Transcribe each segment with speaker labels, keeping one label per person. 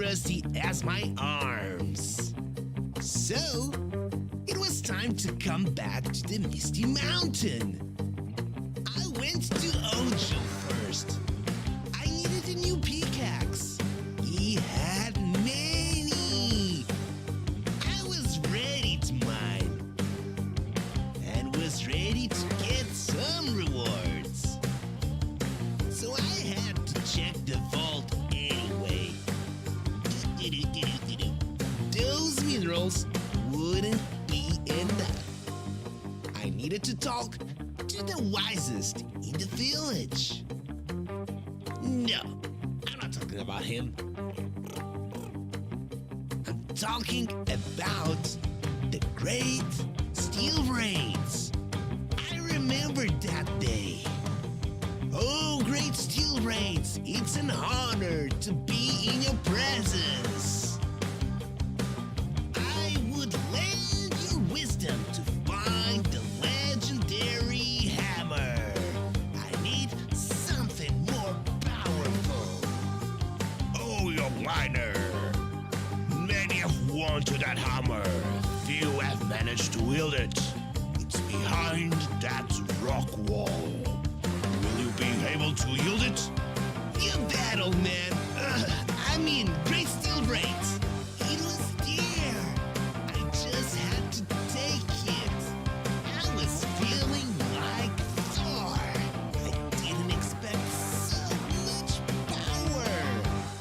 Speaker 1: rusty as my arms. So, it was time to come back to the Misty Mountain. I went to Ojo first. I needed a new pickaxe. He had many. I was ready to mine and was ready to get some rewards. So I had to check the vault anyway. Those minerals wouldn't be enough. I needed to talk to the wisest in the village. No, I'm not talking about him. I'm talking about the Great Steel Raids. I remember that day. Oh, Great Steel Raids, it's an honor to be in your presence. I would lend your wisdom to find the legendary hammer. I need something more powerful. Oh, young miner. Many have wanted that hammer. Few have managed to wield it. It's behind that rock wall. Will you be able to yield it? You bet, old man. Great Steel Raids. It was there. I just had to take it. I was feeling like Thor. I didn't expect so much power.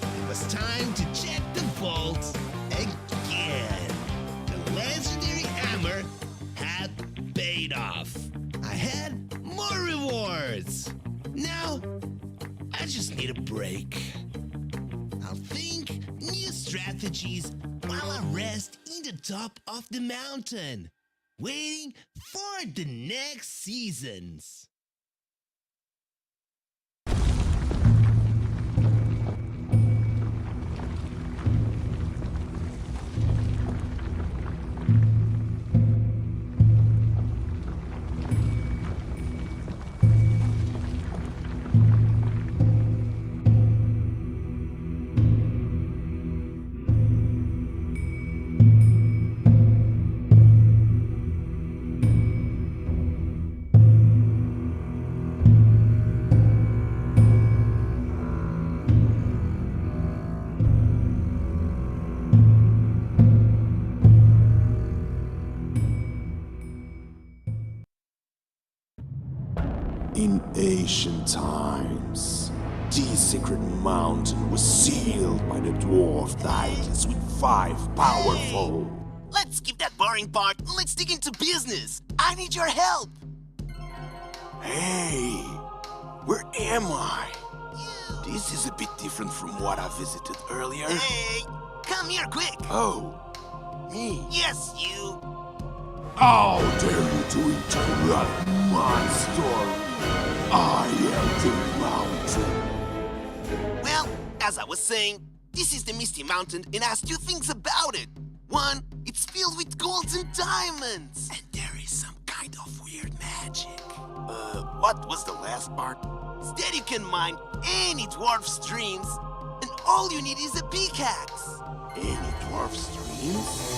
Speaker 1: It was time to check the vault again. The legendary hammer had paid off. I had more rewards. Now, I just need a break. I'll think new strategies while I rest in the top of the mountain, waiting for the next seasons.
Speaker 2: In ancient times, the sacred mountain was sealed by the dwarf titans with 5 powerful.
Speaker 3: Let's skip that boring part and let's dig into business. I need your help.
Speaker 2: Hey, where am I? This is a bit different from what I visited earlier.
Speaker 3: Hey, come here quick.
Speaker 2: Oh, me?
Speaker 3: Yes, you.
Speaker 2: How dare you to interrupt my story? I am the mountain.
Speaker 3: Well, as I was saying, this is the Misty Mountain and has 2 things about it. One, it's filled with golds and diamonds. And there is some kind of weird magic.
Speaker 2: What was the last part?
Speaker 3: Instead, you can mine any dwarf streams, and all you need is a pickaxe.
Speaker 2: Any dwarf streams?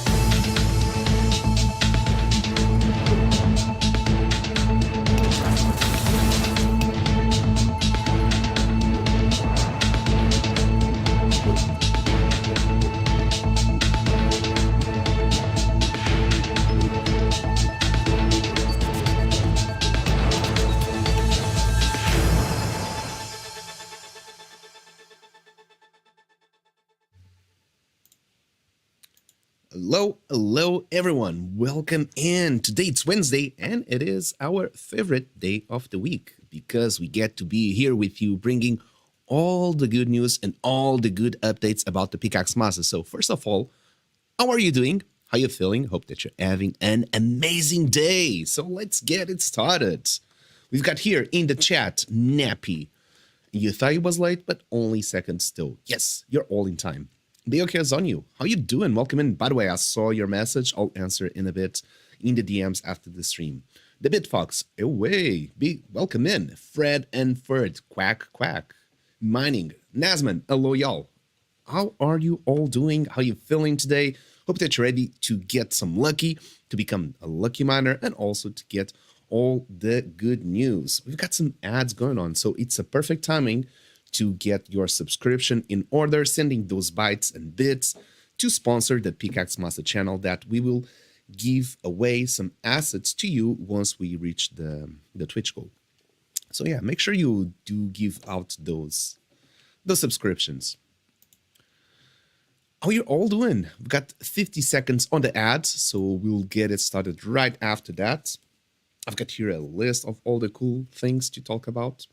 Speaker 1: Hello everyone. Welcome in. Today it's Wednesday and it is our favorite day of the week because we get to be here with you bringing all the good news and all the good updates about the Pickaxe Master. So first of all, how are you doing? How are you feeling? Hope that you're having an amazing day. So let's get it started. We've got here in the chat, Nappy. You thought it was late, but only seconds still. Yes, you're all in time. Leoke is on you. How you doing? Welcome in. By the way, I saw your message. I'll answer in a bit in the DMs after the stream. The Bitfox, away. Welcome in. Fred and Ferd, quack, quack. Mining, Nasman, hello y'all.
Speaker 4: How are you all doing? How are you feeling today? Hope that you're ready to get some lucky, to become a lucky miner, and also to get all the good news. We've got some ads going on, so it's a perfect timing to get your subscription in order, sending those bytes and bits to sponsor the Pickaxe Master channel that we will give away some assets to you once we reach the Twitch goal. So yeah, make sure you do give out those subscriptions. How you all doing? We've got 50 seconds on the ads, so we'll get it started right after that. I've got here a list of all the cool things to talk about.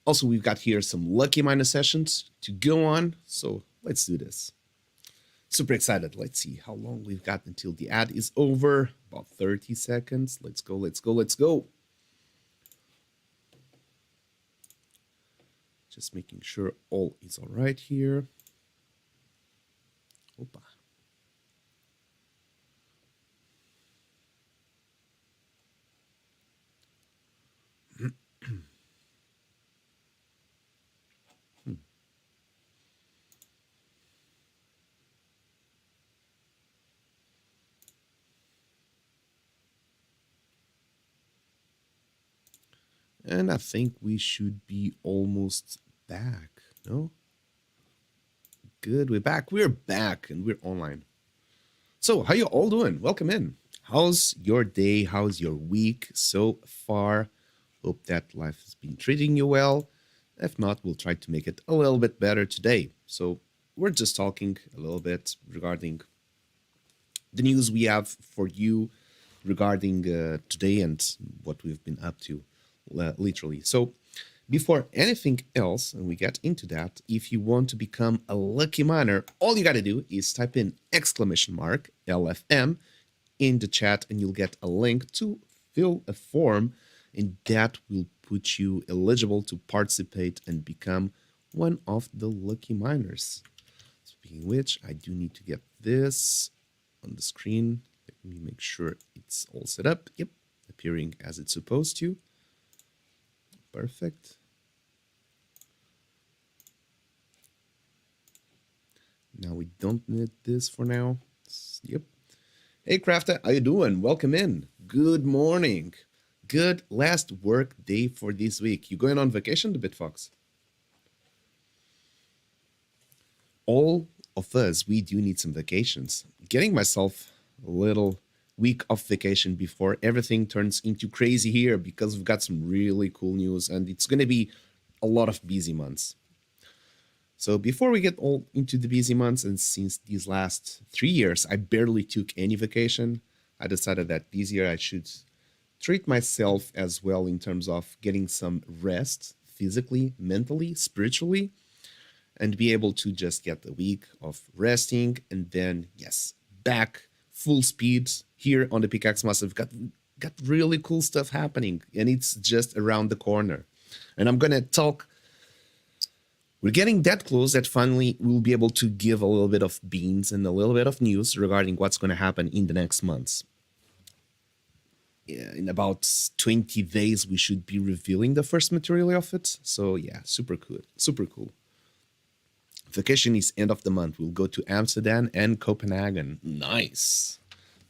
Speaker 4: Also, we've got here some lucky miner sessions to go on, so let's do this. Super excited. Let's see how long we've got until the ad is over. About 30 seconds. Let's go, let's go, let's go. Just making sure all is all right here. Opa. And I think we should be almost back, no? Good, we're back. We're back and we're online. So, how you all doing? Welcome in. How's your day? How's your week so far? Hope that life has been treating you well. If not, we'll try to make it a little bit better today. So, we're just talking a little bit regarding the news we have for you regarding today and what we've been up to, literally. So, before anything else, and we get into that, if you want to become a lucky miner, all you got to do is type in !LFM in the chat and you'll get a link to fill a form, and that will put you eligible to participate and become one of the lucky miners. Speaking of which, I do need to get this on the screen. Let me make sure it's all set up. Yep, appearing as it's supposed to. Perfect. Now we don't need this for now. Yep. Hey Crafter, how you doing? Welcome in. Good morning. Good last work day for this week. You going on vacation, the Bitfox? All of us, we do need some vacations. Getting myself a little week of vacation before everything turns into crazy here, because we've got some really cool news and it's going to be a lot of busy months. So before we get all into the busy months, and since these last 3 years I barely took any vacation, I decided that this year I should treat myself as well in terms of getting some rest physically, mentally, spiritually, and be able to just get a week of resting and then, yes, back full speed here on the Pickaxe Massive. Got really cool stuff happening, and it's just around the corner. And I'm gonna talk. We're getting that close that finally we'll be able to give a little bit of beans and a little bit of news regarding what's going to happen in the next months. Yeah, in about 20 days, we should be revealing the first material of it. So yeah, super cool, super cool. Vacation is end of the month. We'll go to Amsterdam and Copenhagen. Nice.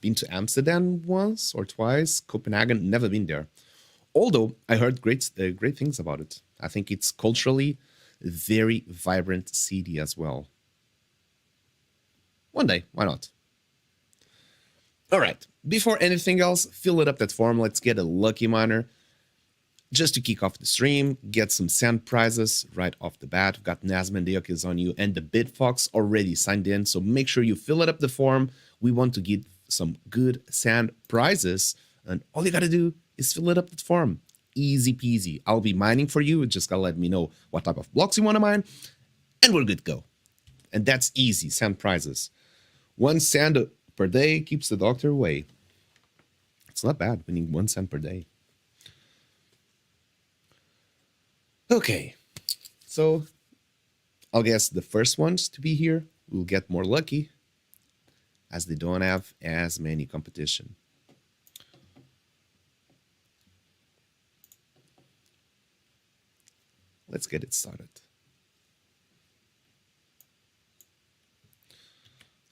Speaker 4: Been to Amsterdam once or twice. Copenhagen, never been there. Although I heard great things about it. I think it's culturally a very vibrant city as well. One day, why not? All right, before anything else, fill it up that form. Let's get a lucky miner. Just to kick off the stream, get some sand prizes right off the bat. We've got Nazman Deok on you and the Bitfox already signed in. So make sure you fill it up the form. We want to get some good sand prizes. And all you got to do is fill it up the form. Easy peasy. I'll be mining for you. Just gotta let me know what type of blocks you want to mine. And we're good to go. And that's easy, sand prizes. 1 sand per day keeps the doctor away. It's not bad winning 1 sand per day. Okay, so I'll guess the first ones to be here will get more lucky, as they don't have as many competition. Let's get it started.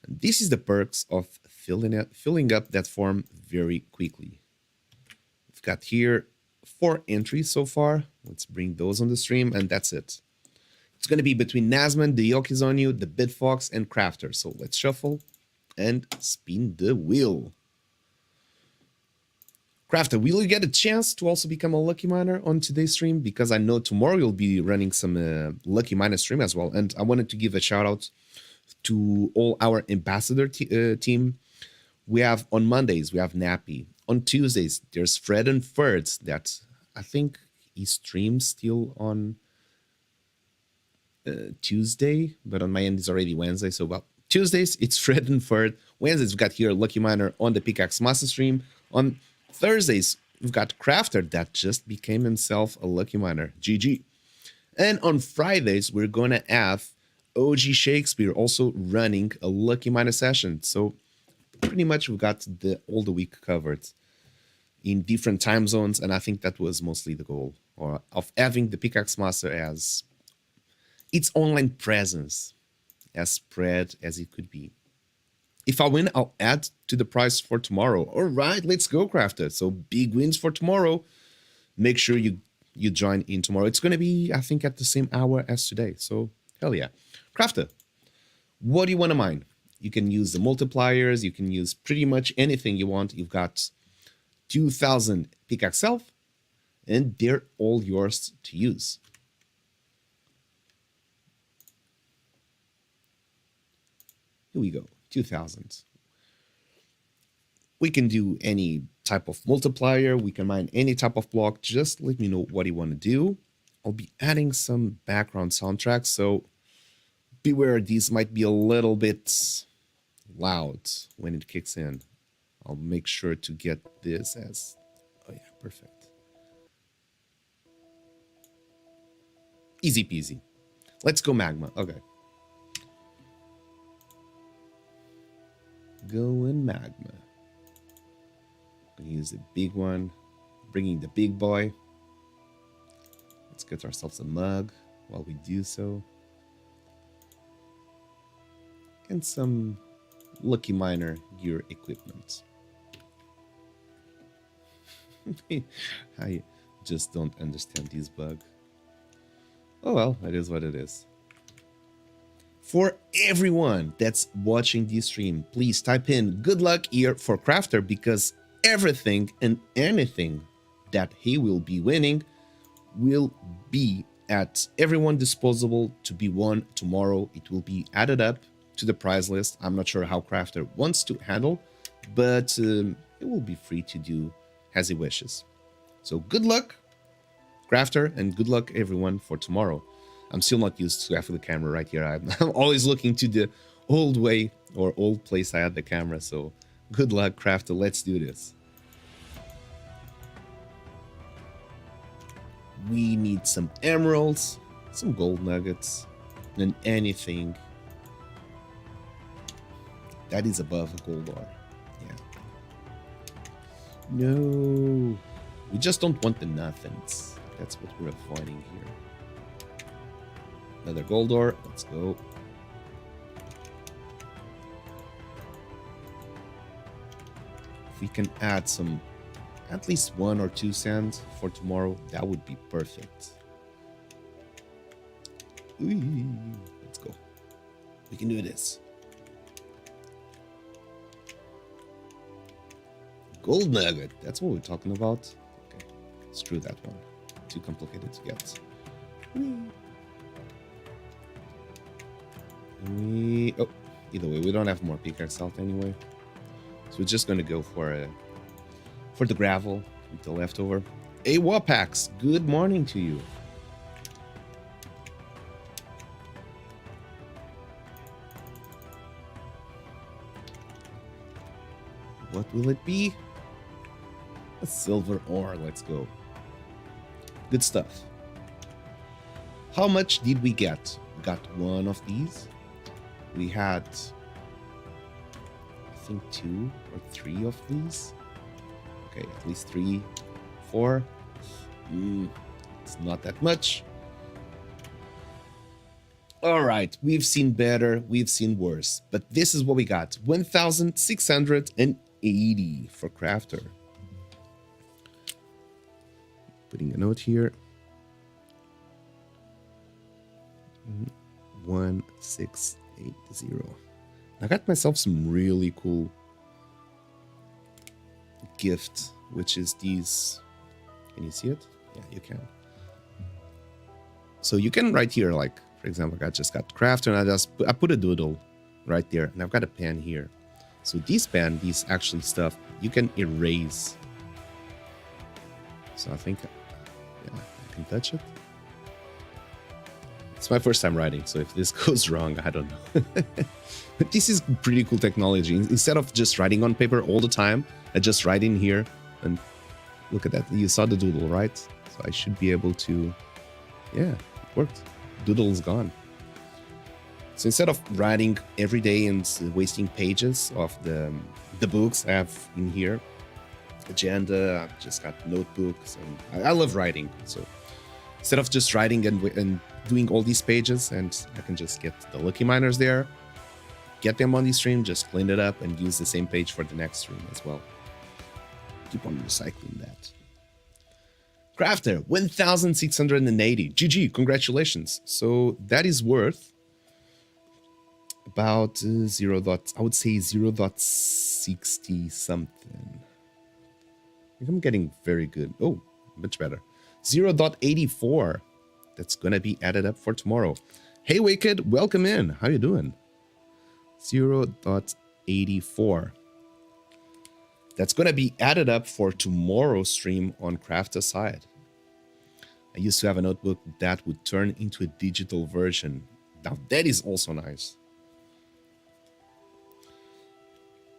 Speaker 4: And this is the perks of filling up that form very quickly. We've got here 4 entries so far. Let's bring those on the stream, and that's it. It's going to be between Nazman, the Yokizonyu, the Bitfox, and Crafter. So let's shuffle and spin the wheel. Crafter, will you get a chance to also become a Lucky Miner on today's stream? Because I know tomorrow you'll be running some Lucky Miner stream as well. And I wanted to give a shout out to all our ambassador team. We have on Mondays, we have Nappy. On Tuesdays, there's Fred and Ferds that I think he streams still on Tuesday, but on my end it's already Wednesday. So well, Tuesdays, it's Fred and Ferd. Wednesdays, we've got here Lucky Miner on the Pickaxe Master stream. On Thursdays, we've got Crafter that just became himself a Lucky Miner. GG. And on Fridays, we're going to have OG Shakespeare also running a Lucky Miner session. So pretty much we've got all the week covered in different time zones. And I think that was mostly the goal of having the Pickaxe Master as its online presence as spread as it could be. If I win, I'll add to the prize for tomorrow. All right, let's go, Crafter. So big wins for tomorrow. Make sure you join in tomorrow. It's going to be, I think, at the same hour as today. So hell yeah. Crafter, what do you want to mine? You can use the multipliers. You can use pretty much anything you want. You've got 2,000 Pickaxe Self, and they're all yours to use. Here we go, 2,000. We can do any type of multiplier. We can mine any type of block. Just let me know what you want to do. I'll be adding some background soundtracks, so beware, these might be a little bit loud when it kicks in. I'll make sure to get this as... Oh yeah, perfect. Easy peasy. Let's go Magma. Okay. Going Magma. Gonna use the big one, bringing the big boy. Let's get ourselves a mug while we do so. And some Lucky Miner gear equipment. I just don't understand this bug. Oh well, it is what it is. For everyone that's watching this stream, please type in good luck here for Crafter, because everything and anything that he will be winning will be at everyone's disposal to be won tomorrow. It will be added up to the prize list. I'm not sure how Crafter wants to handle, but it will be free to do as he wishes. So good luck, Crafter, and good luck everyone for tomorrow. I'm still not used to having the camera right here. I'm always looking to the old way or old place I had the camera. So good luck, Crafter. Let's do this. We need some emeralds, some gold nuggets, and anything that is above a gold ore. Yeah. No. We just don't want the nothings. That's what we're avoiding here. Another gold ore. Let's go. If we can add some, at least 1 or 2 sands for tomorrow, that would be perfect. Ooh, let's go. We can do this. Gold nugget. That's what we're talking about. Okay, screw that one. Too complicated to get. Oh, either way, we don't have more pickaxe health anyway, so we're just gonna go for the gravel with the leftover. Hey, Wapax, good morning to you. What will it be? A silver ore. Let's go. Good stuff. How much did we get? We got 1 of these. We had, I think, 2 or 3 of these. Okay, at least 3, 4. It's not that much. All right, we've seen better, we've seen worse, but this is what we got. 1,680 for crafter. Putting a note here. 1680. I got myself some really cool gift, which is these. Can you see it? Yeah, you can. So you can write here, like, for example, I just got crafter and I put a doodle right there, and I've got a pen here. So these actually stuff you can erase. So I think, yeah, I can touch it. It's my first time writing, so if this goes wrong, I don't know. But this is pretty cool technology. Instead of just writing on paper all the time, I just write in here, and look at that. You saw the doodle, right? So I should be able to, yeah, it worked. Doodle's gone. So instead of writing every day and wasting pages of the books I have in here, agenda, I've just got notebooks, and I love writing. So instead of just writing and doing all these pages, and I can just get the lucky miners there, get them on the stream, just clean it up, and use the same page for the next stream as well. Keep on recycling that. Crafter, 1,680. GG, congratulations. So that is worth about I would say 0.60 something. I think I'm getting very good. Oh, much better. 0.84. That's gonna be added up for tomorrow. Hey Wicked, welcome in. How you doing? 0.84. That's gonna be added up for tomorrow's stream on Craft Aside. I used to have a notebook that would turn into a digital version. Now that is also nice.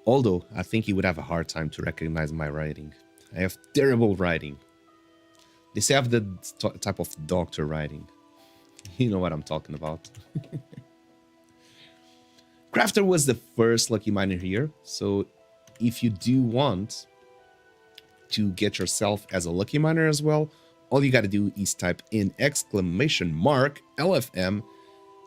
Speaker 4: Although I think he would have a hard time to recognize my writing. I have terrible writing. They say I have the type of doctor writing. You know what I'm talking about. Crafter was the first lucky miner here, so if you do want to get yourself as a lucky miner as well, all you got to do is type in !LFM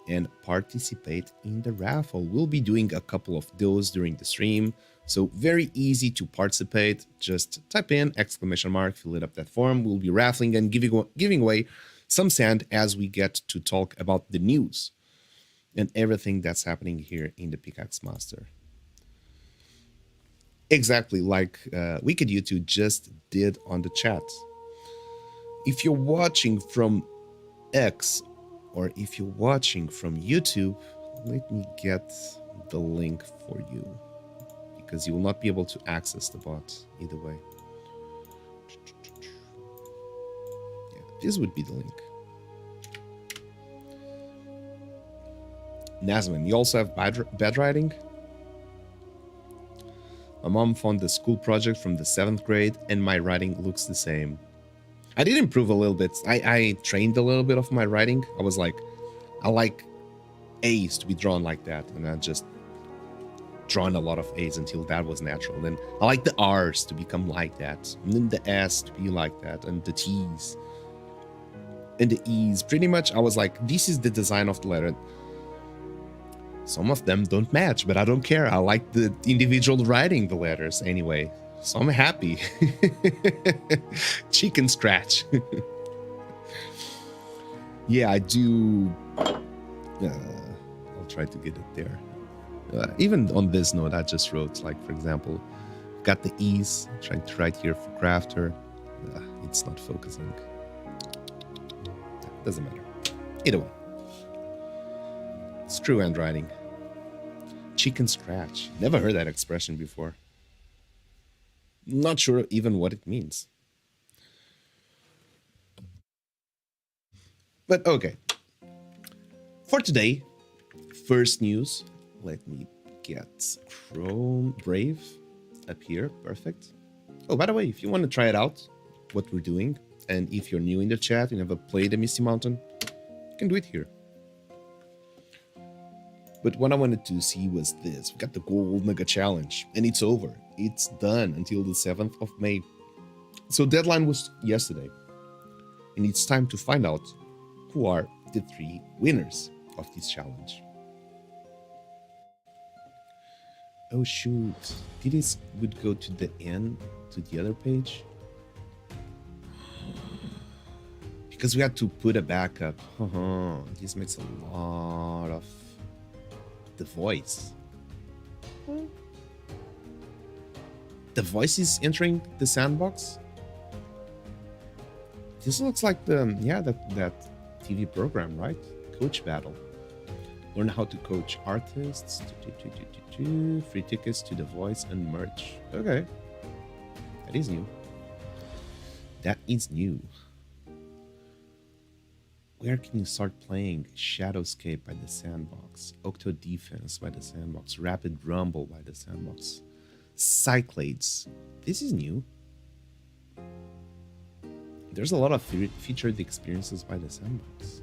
Speaker 4: and participate in the raffle. We'll be doing a couple of those during the stream, so very easy to participate. Just type in !, fill it up that form. We'll be raffling and giving away some sand as we get to talk about the news and everything that's happening here in the Pickaxe Master. Exactly like Wicked YouTube just did on the chat. If you're watching from X or if you're watching from YouTube, let me get the link for you, because you will not be able to access the bot either way. Yeah, this would be the link. Nazman, you also have bad writing? My mom found the school project from the 7th grade and my writing looks the same. I did improve a little bit. I trained a little bit of my writing. I was like, I like A's to be drawn like that, and I just drawn a lot of A's until that was natural. Then I like the R's to become like that, and then the S to be like that, and the T's and the E's. Pretty much I was like, this is the design of the letter. Some of them don't match, but I don't care. I like the individual writing the letters anyway, so I'm happy. Chicken scratch. Yeah, I do. I'll try to get it there. Even on this note, I just wrote, like, for example, got the E's, trying to write here for crafter. It's not focusing. Doesn't matter. Either way. Screw handwriting. Chicken scratch. Never heard that expression before. Not sure even what it means. But okay. For today, first news. Let me get Chrome Brave up here. Perfect. Oh, by the way, if you want to try it out, what we're doing, and if you're new in the chat and never played the Misty Mountain, you can do it here. But what I wanted to see was this. We got the Gold Mega Challenge, and it's over. It's done until the 7th of May. So deadline was yesterday. And it's time to find out who are the 3 winners. of this challenge. Oh shoot, did it would go to the end, to the other page? Because we had to put a backup. This makes a lot of the voice. The voice is entering the sandbox. This looks like the that TV program, right? Coach Battle. Learn how to coach artists. Free tickets to The Voice and merch. Okay, that is new. That is new. Where can you start playing? Shadowscape by the Sandbox, Octo Defense by the Sandbox, Rapid Rumble by the Sandbox, Cyclades. This is new. There's a lot of featured experiences by the Sandbox.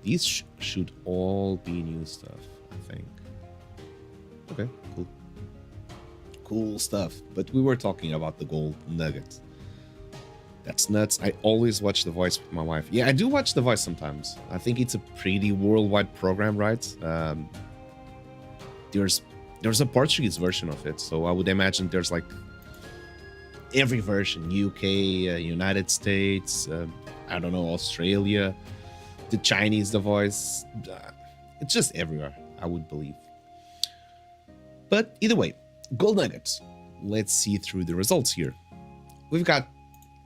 Speaker 4: These should all be new stuff, I think. Okay, cool. Cool stuff. But we were talking about the gold nugget. That's nuts. I always watch The Voice with my wife. Yeah, I do watch The Voice sometimes. I think it's a pretty worldwide program, right? There's a Portuguese version of it, so I would imagine there's like every version. UK, United States, I don't know, Australia, the Chinese The Voice. It's just everywhere, I would believe. But either way, gold nuggets. Let's see through the results here. We've got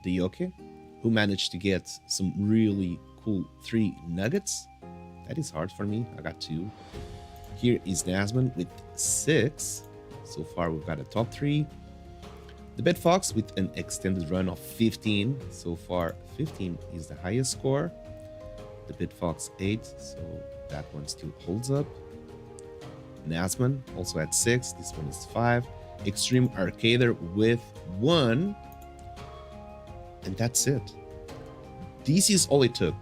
Speaker 4: the Yoke, who managed to get some really cool 3 nuggets. That is hard for me. I got 2. Here is Nasman with 6. So far, we've got a top 3. The Bed Fox with an extended run of 15. So far, 15 is the highest score. The Bed Fox 8, so that one still holds up. Nasman also at 6. This one is 5. Extreme Arcader with 1. And that's it. This is all it took.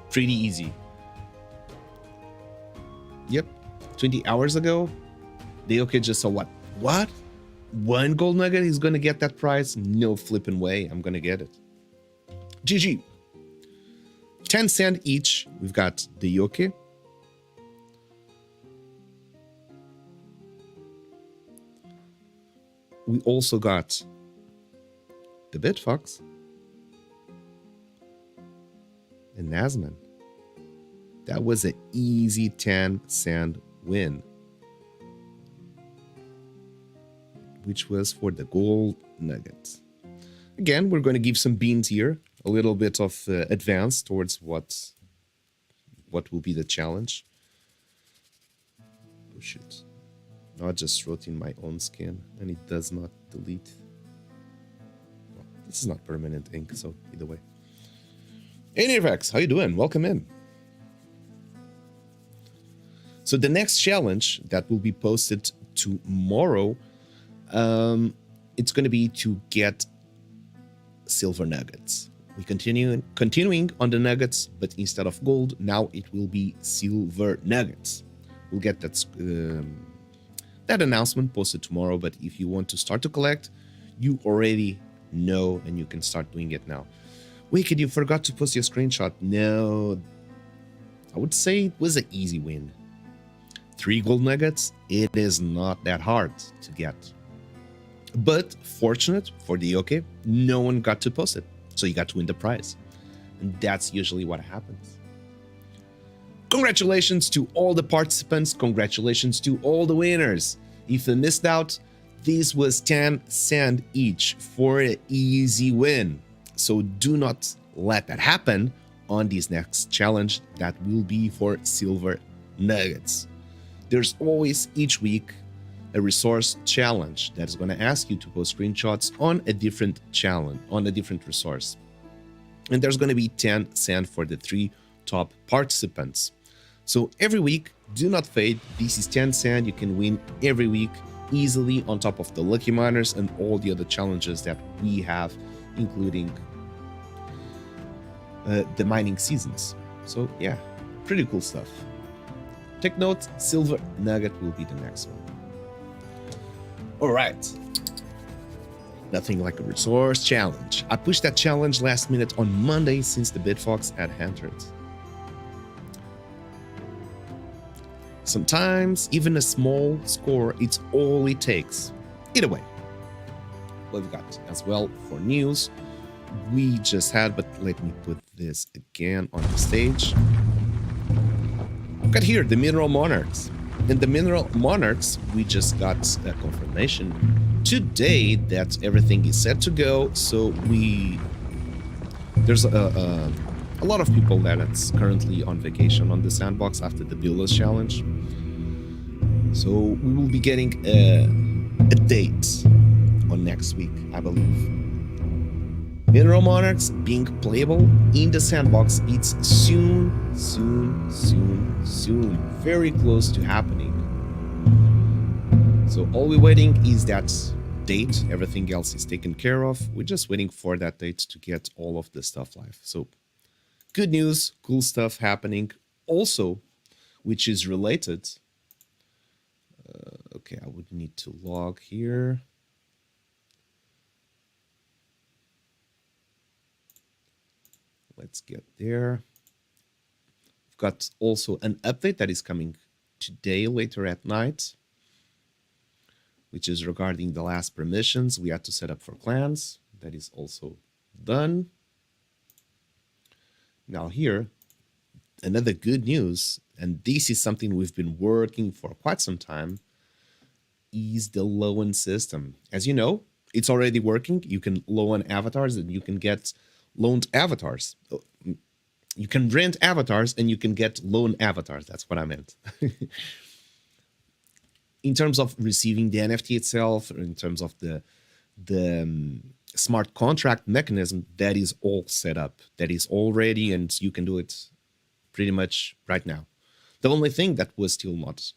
Speaker 4: Pretty easy. Yep. 20 hours ago, the OK just saw what? What? 1 gold nugget is gonna get that prize? No flipping way. I'm gonna get it. GG. 10 cent each. We've got the Yoke. We also got the Bitfox and Nasman. That was an easy 10 cent win, which was for the gold nuggets. Again, we're going to give some beans here, a little bit of advance towards what will be the challenge. Oh shit. I just wrote in my own skin and it does not delete. Well, this is not permanent ink, so either way. Hey Nirvax, how you doing? Welcome in. So the next challenge that will be posted tomorrow, it's going to be to get silver nuggets. We continuing on the nuggets, but instead of gold, now it will be silver nuggets. We'll get that announcement posted tomorrow, but if you want to start to collect, you already know and you can start doing it now. Wicked, you forgot to post your screenshot. No, I would say it was an easy win. 3 gold nuggets, it is not that hard to get. But fortunate for the OK, no one got to post it, so you got to win the prize. And that's usually what happens. Congratulations to all the participants. Congratulations to all the winners. If you missed out, this was 10 cent each for an easy win. So do not let that happen on this next challenge that will be for silver nuggets. There's always each week a resource challenge that is going to ask you to post screenshots on a different challenge, on a different resource. And there's going to be 10 cent for the 3 top participants. So every week, do not fade. This is 10 cent. You can win every week easily on top of the Lucky Miners and all the other challenges that we have, including the mining seasons. So yeah, pretty cool stuff. Take note, silver nugget will be the next one. All right. Nothing like a resource challenge. I pushed that challenge last minute on Monday since the Bitfox had entered. Sometimes even a small score, it's all it takes. Either way, what we've got as well for news, we just had, but let me put this again on the stage. We've got here the Mineral Monarchs. And the Mineral Monarchs, we just got a confirmation today that everything is set to go. So there's a lot of people that's currently on vacation on the Sandbox after the Builders Challenge. So we will be getting a date on next week, I believe. Mineral Monarchs being playable in the Sandbox, it's soon, very close to happening. So all we're waiting is that date. Everything else is taken care of. We're just waiting for that date to get all of the stuff live. So good news, cool stuff happening. Also, which is related. Okay, I would need to log here. Let's get there. We've got also an update that is coming today, later at night, which is regarding the last permissions we had to set up for clans. That is also done. Now here, another good news, and this is something we've been working for quite some time, is the loan system. As you know, it's already working. You can loan avatars and you can get loaned avatars. You can rent avatars and you can get loan avatars. That's what I meant. In terms of receiving the NFT itself, or in terms of the smart contract mechanism, that is all set up. That is all ready, and you can do it pretty much right now. The only thing that was still not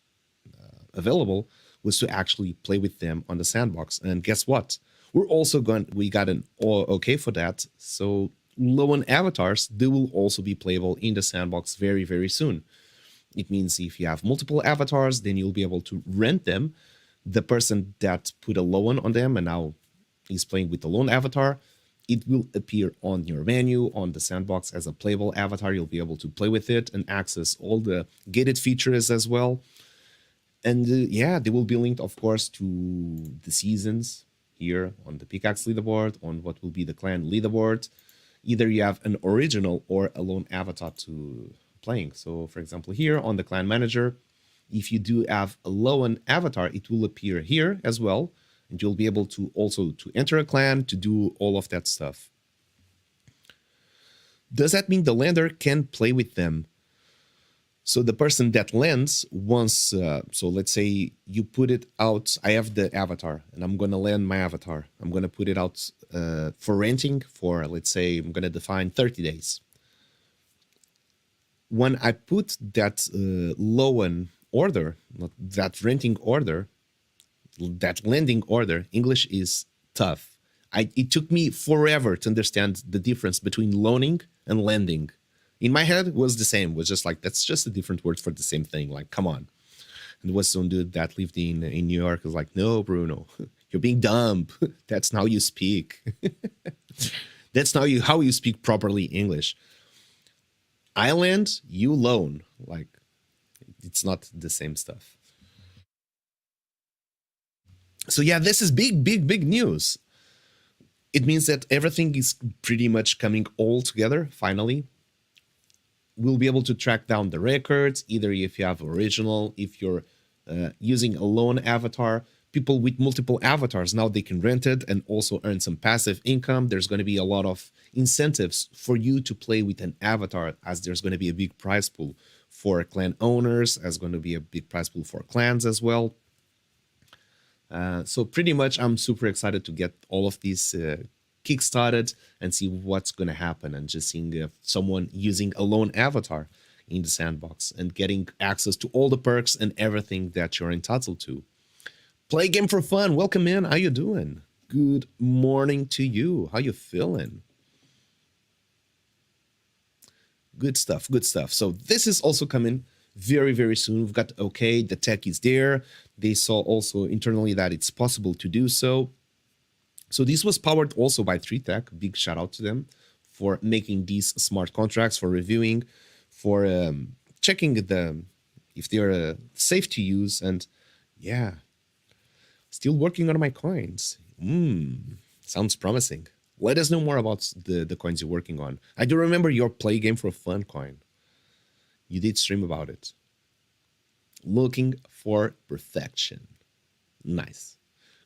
Speaker 4: available was to actually play with them on the Sandbox. And guess what? We got an okay for that. So loan avatars, they will also be playable in the Sandbox very, very soon. It means if you have multiple avatars, then you'll be able to rent them. The person that put a loan on them and now is playing with the loan avatar, it will appear on your menu on the Sandbox as a playable avatar. You'll be able to play with it and access all the gated features as well. And yeah, they will be linked, of course, to the seasons here on the Pickaxe leaderboard, on what will be the clan leaderboard. Either you have an original or a lone avatar to playing. So for example, here on the clan manager, if you do have a lone avatar, it will appear here as well. And you'll be able to also to enter a clan, to do all of that stuff. Does that mean the lender can play with them? So the person that lends wants, so let's say you put it out, I have the avatar and I'm going to lend my avatar. I'm going to put it out for renting for, let's say, I'm going to define 30 days. When I put that loan order, not that renting order, that lending order, English is tough. It took me forever to understand the difference between loaning and lending. In my head, it was the same. It was just like, that's just a different word for the same thing. Like, come on. And there was some dude that lived in New York. Was like, no, Bruno, you're being dumb. That's how you speak. That's how you speak properly English. I lend, you loan. Like, it's not the same stuff. So yeah, this is big news. It means that everything is pretty much coming all together, finally. We'll be able to track down the records, either if you have original, if you're using a lone avatar. People with multiple avatars, now they can rent it and also earn some passive income. There's going to be a lot of incentives for you to play with an avatar, as there's going to be a big prize pool for clan owners, as going to be a big prize pool for clans as well. So pretty much I'm super excited to get all of these kickstarted and see what's going to happen, and just seeing someone using a lone avatar in the Sandbox and getting access to all the perks and everything that you're entitled to. Play game for fun. Welcome in. How you doing? Good morning to you. How you feeling? Good stuff. Good stuff. So this is also coming very soon. We've got okay. The tech is there. They saw also internally that it's possible to do so. So this was powered also by 3Tech. Big shout out to them for making these smart contracts, for reviewing, for checking if they're safe to use, and yeah, still working on my coins. Sounds promising. Let us know more about the coins you're working on. I do remember your play game for fun coin. You did stream about it. Looking for perfection. Nice.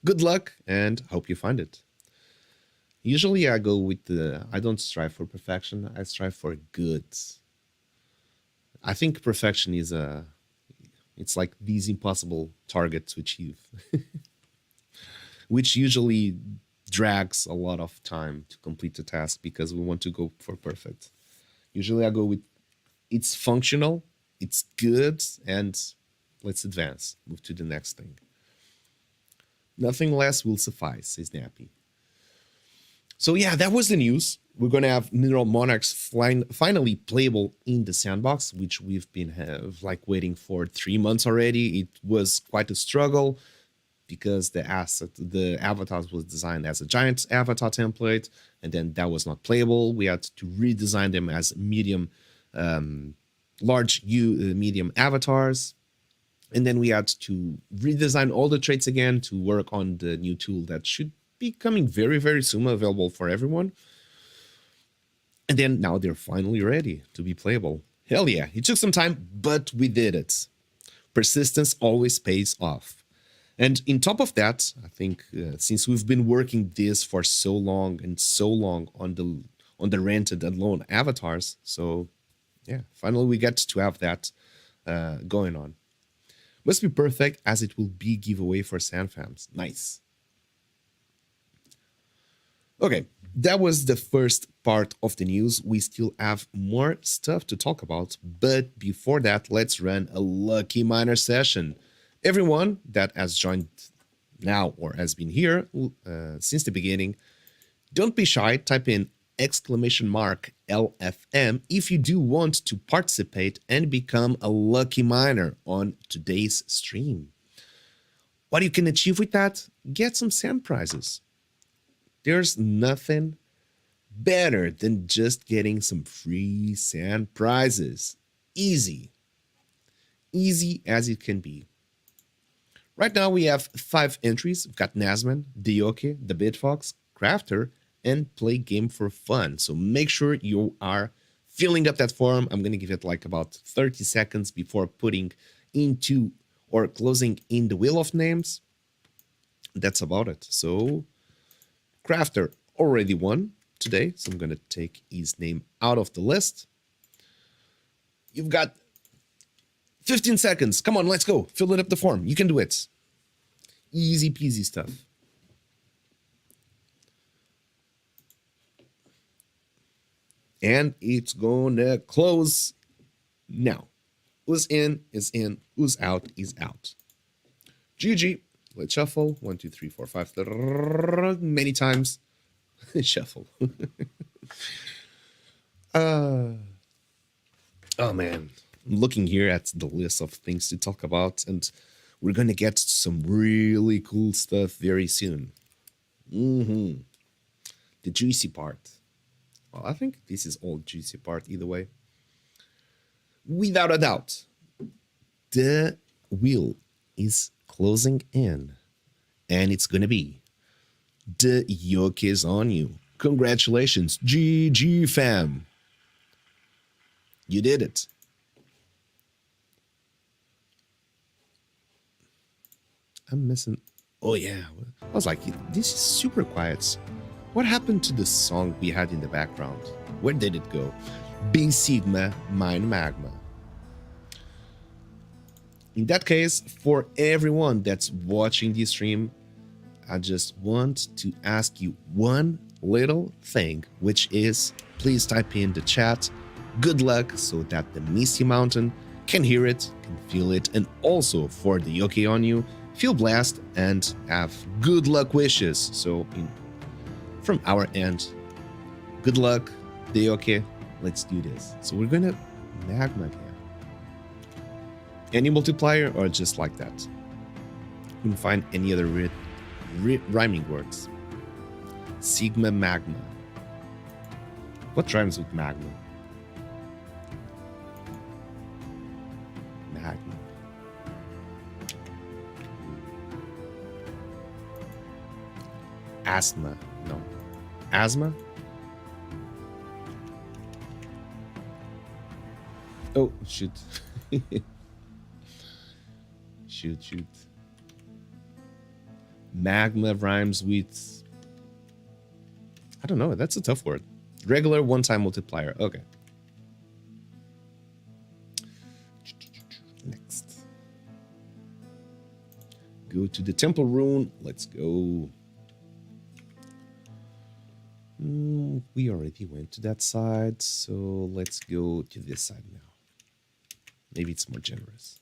Speaker 4: Good luck and hope you find it. Usually I go with I don't strive for perfection, I strive for good. I think perfection is it's like these impossible target to achieve, which usually drags a lot of time to complete the task because we want to go for perfect. Usually I go with it's functional, it's good, and let's advance, move to the next thing. Nothing less will suffice, says Nappy. So yeah, that was the news. We're going to have Mineral Monarchs finally playable in the sandbox, which we've been waiting for 3 months already. It was quite a struggle because the avatars was designed as a giant avatar template, and then that was not playable. We had to redesign them as medium, medium avatars. And then we had to redesign all the traits again to work on the new tool that should be coming very, very soon, available for everyone. And then now they're finally ready to be playable. Hell yeah, it took some time, but we did it. Persistence always pays off. And in top of that, I think since we've been working this for so long on the rented and loan avatars, so yeah, finally we get to have that going on. Must be perfect as it will be giveaway for Sandfams. Nice. Okay, that was the first part of the news. We still have more stuff to talk about, but before that, let's run a Lucky Miner session. Everyone that has joined now or has been here since the beginning, don't be shy, type in !LFM if you do want to participate and become a Lucky Miner on today's stream. What you can achieve with that? Get some sand prizes. There's nothing better than just getting some free sand prizes. Easy. Easy as it can be. Right now we have 5 entries. We've got Nazman, Dioke, the Bitfox, Crafter, and Play Game for Fun. So make sure you are filling up that form. I'm going to give it like about 30 seconds before putting into or closing in the wheel of names. That's about it. So Crafter already won today, so I'm going to take his name out of the list. You've got 15 seconds. Come on, let's go. Fill it up the form. You can do it. Easy peasy stuff. And it's gonna close now. Who's in is in, who's out is out. GG. Let's shuffle. 1, 2, 3, 4, 5. Many times. Shuffle. Oh man. I'm looking here at the list of things to talk about, and we're gonna get some really cool stuff very soon. The juicy part. Well, I think this is all juicy part either way. Without a doubt, the wheel is closing in, and it's gonna be the yoke is on you. Congratulations, GG fam. You did it. I'm missing. Oh yeah, I was like, this is super quiet. What happened to the song we had in the background? Where did it go? Being Sigma, Mine Magma. In that case, for everyone that's watching this stream, I just want to ask you one little thing, which is please type in the chat good luck so that the Misty Mountain can hear it, can feel it, and also for the yoke on you, feel blessed and have good luck wishes. So from our end, good luck, the yoke. Let's do this. So we're gonna magma here. Any multiplier or just like that? Couldn't find any other rhyming words. Sigma magma. What rhymes with magma? Magma. Asthma. No. Asthma? Oh, shoot. Shoot. Magma rhymes with... I don't know. That's a tough word. Regular one-time multiplier. Okay. Next. Go to the temple rune. Let's go. We already went to that side, so let's go to this side now. Maybe it's more generous.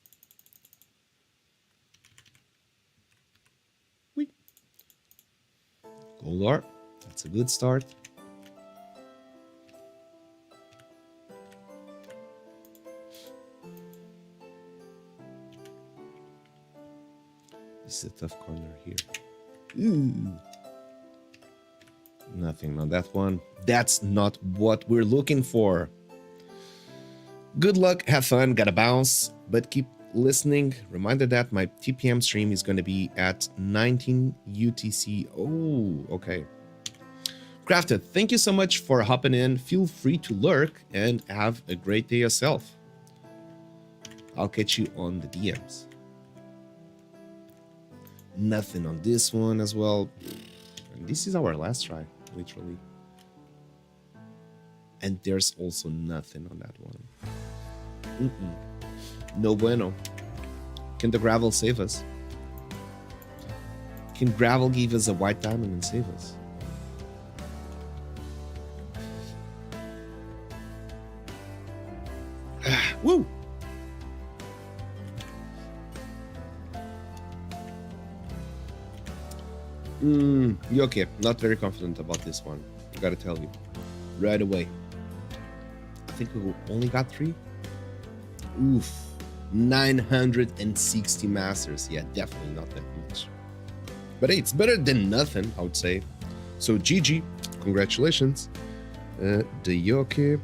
Speaker 4: Whee. Gold ore. That's a good start. This is a tough corner here. Ooh. Nothing on that one. That's not what we're looking for. Good luck, have fun, gotta bounce, but keep listening. Reminder that my TPM stream is going to be at 19 UTC. Oh, okay. Crafted, thank you so much for hopping in. Feel free to lurk and have a great day yourself. I'll catch you on the DMs. Nothing on this one as well. And this is our last try, literally. And there's also nothing on that one. No bueno. Can the gravel save us? Can gravel give us a white diamond and save us? Woo! Okay, not very confident about this one. I gotta tell you. Right away. I think we only got 3. Oof. 960 masters. Yeah, definitely not that much. But hey, it's better than nothing, I would say. So GG. Congratulations. The Yoke.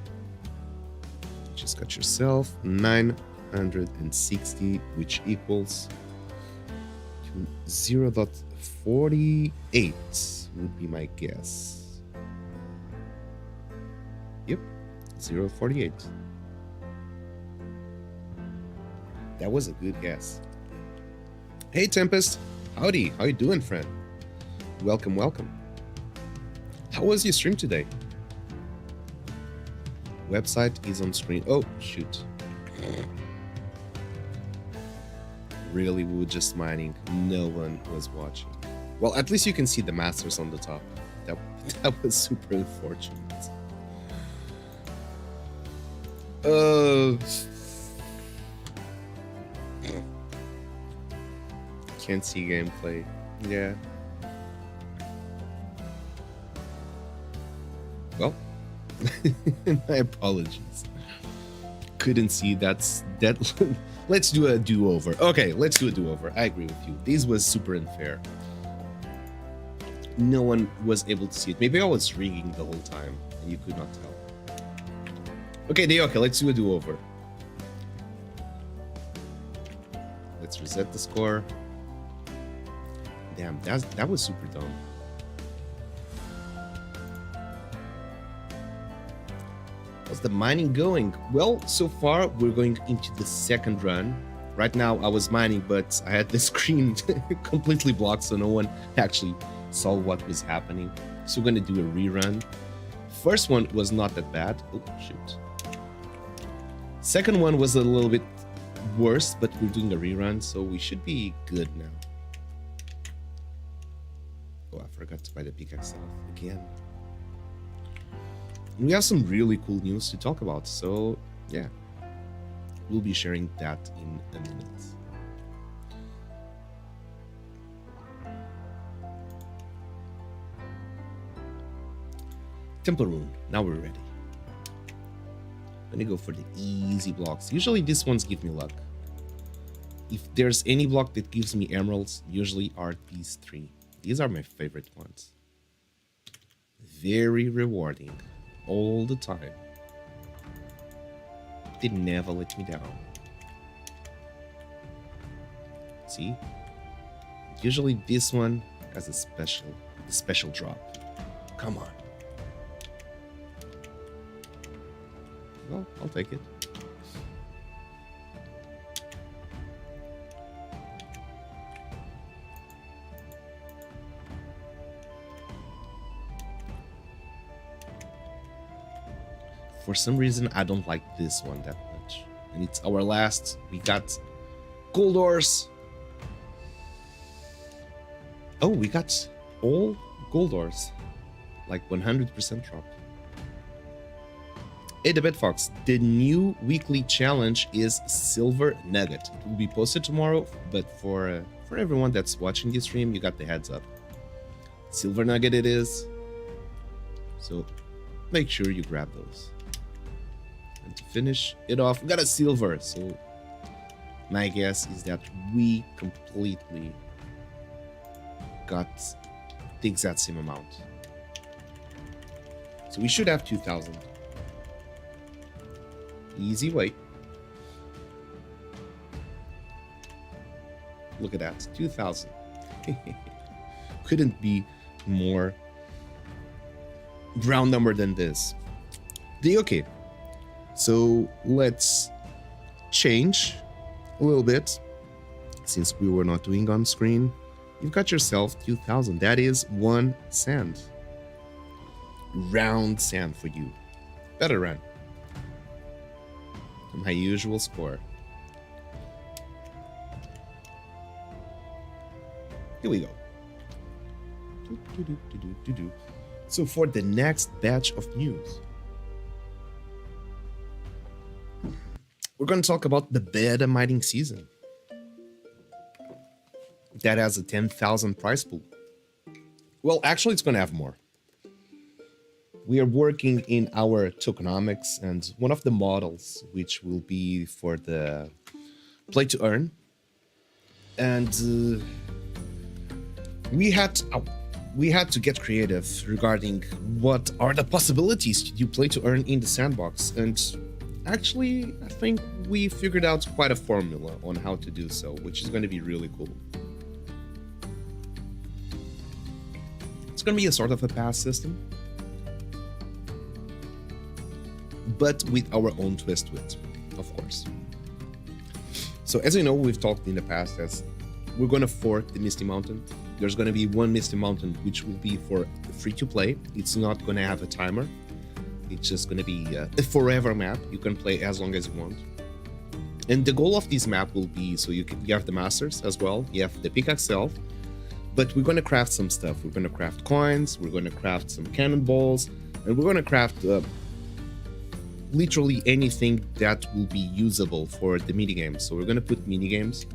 Speaker 4: Just got yourself 960, which equals to 0.48 would be my guess. Yep, 0.48. That was a good guess. Hey Tempest, howdy, how you doing, friend? Welcome, welcome. How was your stream today? Website is on screen. Oh, shoot. Really, we were just mining. No one was watching. Well, at least you can see the masters on the top. That was super unfortunate. Can't see gameplay. Yeah. Well, my apologies. Couldn't see that. Let's do a do-over. Okay, let's do a do-over. I agree with you. This was super unfair. No one was able to see it. Maybe I was rigging the whole time and you could not tell. Okay, okay, let's do a do-over. Let's reset the score. Damn, that was super dumb. How's the mining going? Well, so far we're going into the second run. Right now I was mining, but I had the screen completely blocked, so no one actually saw what was happening. So we're gonna do a rerun. First one was not that bad. Oh, shoot. Second one was a little bit worse, but we're doing a rerun, so we should be good now. Oh, I forgot to buy the pickaxe again. We have some really cool news to talk about, so yeah, we'll be sharing that in a minute. Temple Rune, now we're ready. I'm gonna go for the easy blocks. Usually these ones give me luck. If there's any block that gives me emeralds, usually are these 3. These are my favorite ones. Very rewarding. All the time. They never let me down. See? Usually this one has a special the special drop. Come on. Well, I'll take it. For some reason, I don't like this one that much. And it's our last. We got gold ores. Oh, we got all gold ores. Like 100% drop. Hey, the Fox. The new weekly challenge is Silver Nugget. It will be posted tomorrow, but for everyone that's watching this stream, you got the heads up. Silver Nugget it is. So make sure you grab those. And to finish it off, we got a silver. So my guess is that we completely got the exact same amount. So we should have 2,000. Easy way. Look at that, 2,000. Couldn't be more round number than this. Okay. So let's change a little bit. Since we were not doing on screen, you've got yourself 2,000. That is 1 sand. Round sand for you. Better run. My usual score. Here we go. So for the next batch of news, we're going to talk about the beta mining season. That has a 10,000 prize pool. Well, actually, it's going to have more. We are working in our tokenomics, and one of the models, which will be for the play to earn. And we had to get creative regarding what are the possibilities to do play to earn in the sandbox. And actually, I think we figured out quite a formula on how to do so, which is going to be really cool. It's going to be a sort of a pass system, but with our own twist to it, of course. So as you know, we've talked in the past as we're going to fork the Misty Mountain. There's going to be one Misty Mountain, which will be for free to play. It's not going to have a timer. It's just going to be a forever map. You can play as long as you want. And the goal of this map will be, so you have the masters as well. You have the pickaxe itself, but we're going to craft some stuff. We're going to craft coins. We're going to craft some cannonballs, and we're going to craft literally anything that will be usable for the minigames. So we're going to put minigames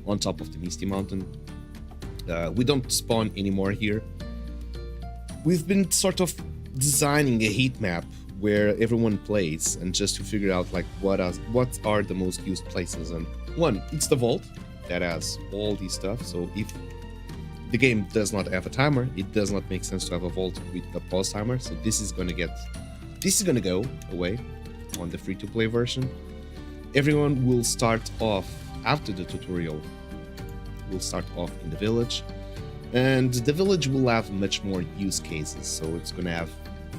Speaker 4: on top of the Misty Mountain. We don't spawn anymore here. We've been sort of designing a heat map where everyone plays, and just to figure out like what are the most used places. And one, it's the vault that has all these stuff. So if the game does not have a timer, it does not make sense to have a vault with a pause timer. So this is going to go away on the free-to-play version. Everyone will start off after the tutorial. We'll start off in the village, and the village will have much more use cases. So it's going to have,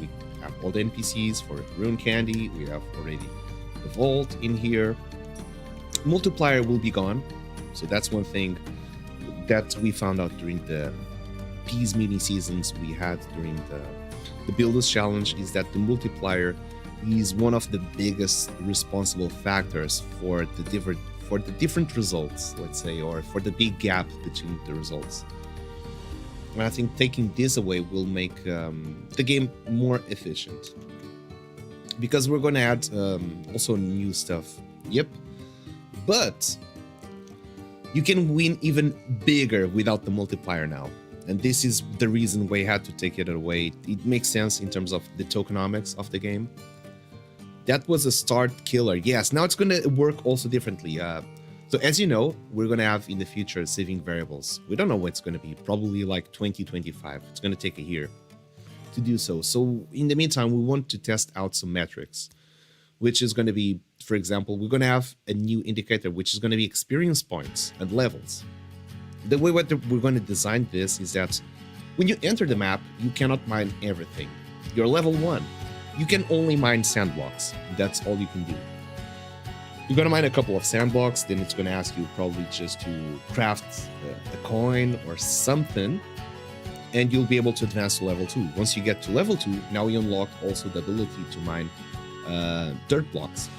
Speaker 4: we have all the NPCs for rune candy. We have already the vault in here. Multiplier will be gone. So that's one thing that we found out during the Peas mini seasons we had during the Builders Challenge, is that the multiplier is one of the biggest responsible factors for the different results, let's say, or for the big gap between the results. And I think taking this away will make the game more efficient, because we're going to add also new stuff. Yep, but you can win even bigger without the multiplier now. And this is the reason we had to take it away. It makes sense in terms of the tokenomics of the game. That was a start killer. Yes, now it's going to work also differently. So as you know, we're going to have in the future saving variables. We don't know what it's going to be. Probably like 2025. It's going to take a year to do so. So in the meantime, we want to test out some metrics, which is going to be, for example, we're going to have a new indicator, which is going to be experience points and levels. The way we're going to design this is that When you enter the map, you cannot mine everything. You're level 1. You can only mine sandblocks. That's all you can do. You're gonna mine a couple of sandblocks, then it's gonna ask you probably just to craft a coin or something, and you'll be able to advance to level 2. Once you get to level 2, now you unlock also the ability to mine dirt blocks.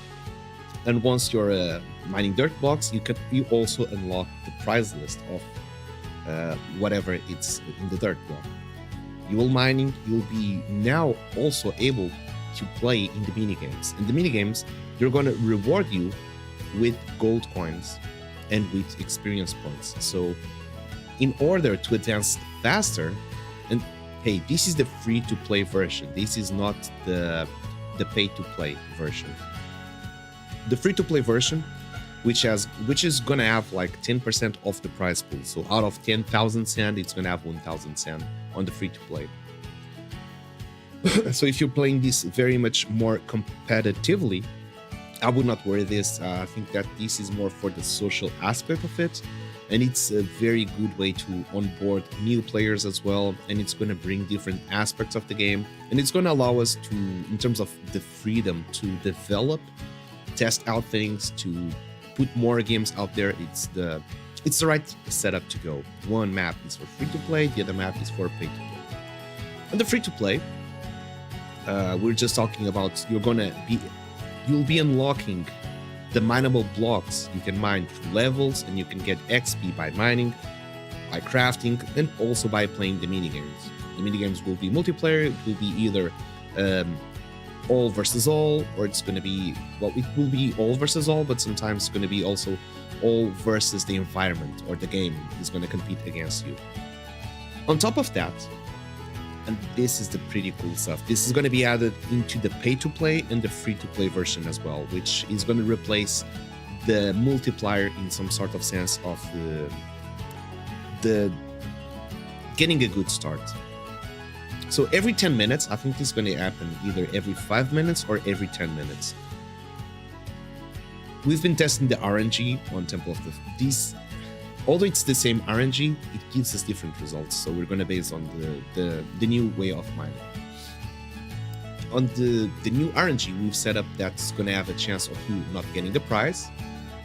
Speaker 4: And once you're mining dirt blocks, you also unlock the prize list of whatever it's in the dirt block. You will mining, you'll be now also able to play in the minigames. In the minigames, they're going to reward you with gold coins and with experience points. So in order to advance faster, and hey, this is the free-to-play version. This is not the pay-to-play version. The free-to-play version, which is gonna have like 10% off the prize pool. So out of 10,000 sand, it's gonna have 1,000 sand on the free-to-play. So if you're playing this very much more competitively, I would not worry this. I think that this is more for the social aspect of it, and it's a very good way to onboard new players as well, and it's going to bring different aspects of the game, and it's going to allow us to, in terms of the freedom to develop, test out things, to put more games out there. It's the right setup to go. One map is for free to play, the other map is for pay to play. And the free to play, we're just talking about you'll be unlocking the mineable blocks. You can mine through levels, and you can get XP by mining, by crafting, and also by playing the minigames. The minigames will be multiplayer. It will be either all versus all, or it's going to be, well, it will be all versus all, but sometimes it's going to be also all versus the environment, or the game is going to compete against you. On top of that, and this is the pretty cool stuff, this is going to be added into the pay-to-play and the free-to-play version as well, which is going to replace the multiplier in some sort of sense of the getting a good start. So every 10 minutes, I think this is going to happen either every 5 minutes or every 10 minutes. We've been testing the RNG on Temple of these. Although it's the same RNG, it gives us different results. So we're going to base on the new way of mining. On the new RNG, we've set up that's going to have a chance of you not getting a prize,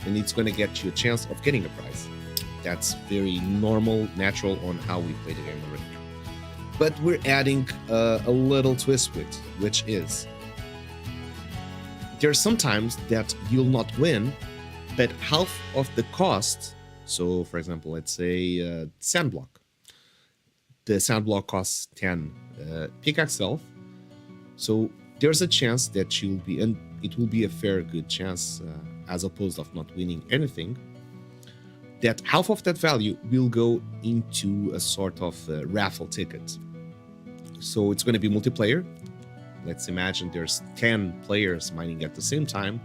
Speaker 4: and it's going to get you a chance of getting a prize. That's very normal, natural on how we play the game already. But we're adding a little twist with, which is there are some times that you'll not win, but half of the cost. So, for example, let's say sand block. The sand block costs 10 pickaxe self. So there's a chance that you'll be, and it will be a fair good chance, as opposed of not winning anything, that half of that value will go into a sort of raffle ticket. So it's going to be multiplayer. Let's imagine there's 10 players mining at the same time,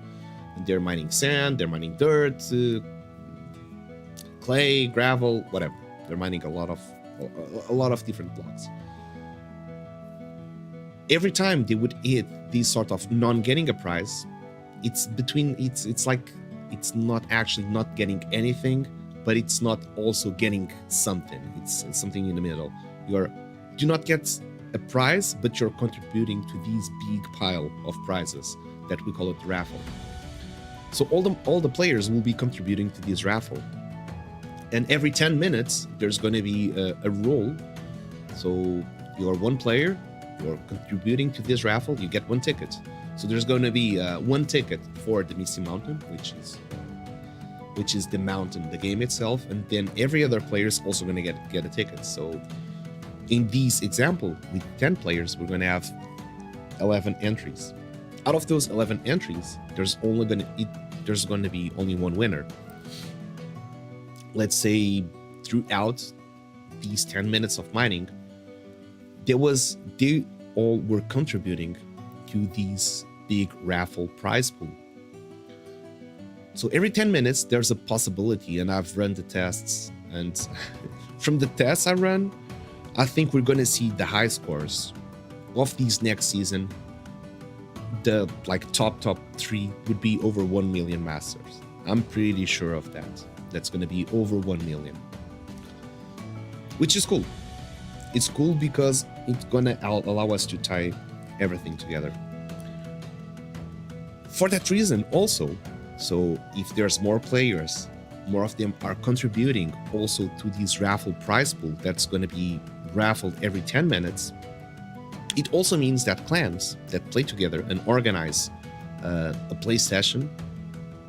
Speaker 4: and they're mining sand, they're mining dirt, clay, gravel, whatever. They're mining a lot of different blocks. Every time they would hit this sort of non-getting a prize, it's like it's not actually not getting anything, but it's not also getting something. It's something in the middle. You do not get a prize, but you're contributing to these big pile of prizes that we call it raffle. So all the players will be contributing to this raffle. And every 10 minutes, there's going to be a roll. So you're one player, you're contributing to this raffle, you get one ticket. So there's going to be one ticket for the Misty Mountain, which is the mountain, the game itself, and then every other player is also going to get a ticket. So in this example, with 10 players, we're going to have 11 entries. Out of those 11 entries, there's going to be only one winner. Let's say throughout these 10 minutes of mining, they all were contributing to these big raffle prize pool. So every 10 minutes, there's a possibility, and I've run the tests, and from the tests I run, I think we're going to see the high scores of these next season. The top 3 would be over 1 million masters. I'm pretty sure of that. That's going to be over 1 million, which is cool. It's cool because it's gonna allow us to tie everything together. For that reason also, so if there's more players, more of them are contributing also to this raffle prize pool that's going to be raffled every 10 minutes. It also means that clans that play together and organize a play session,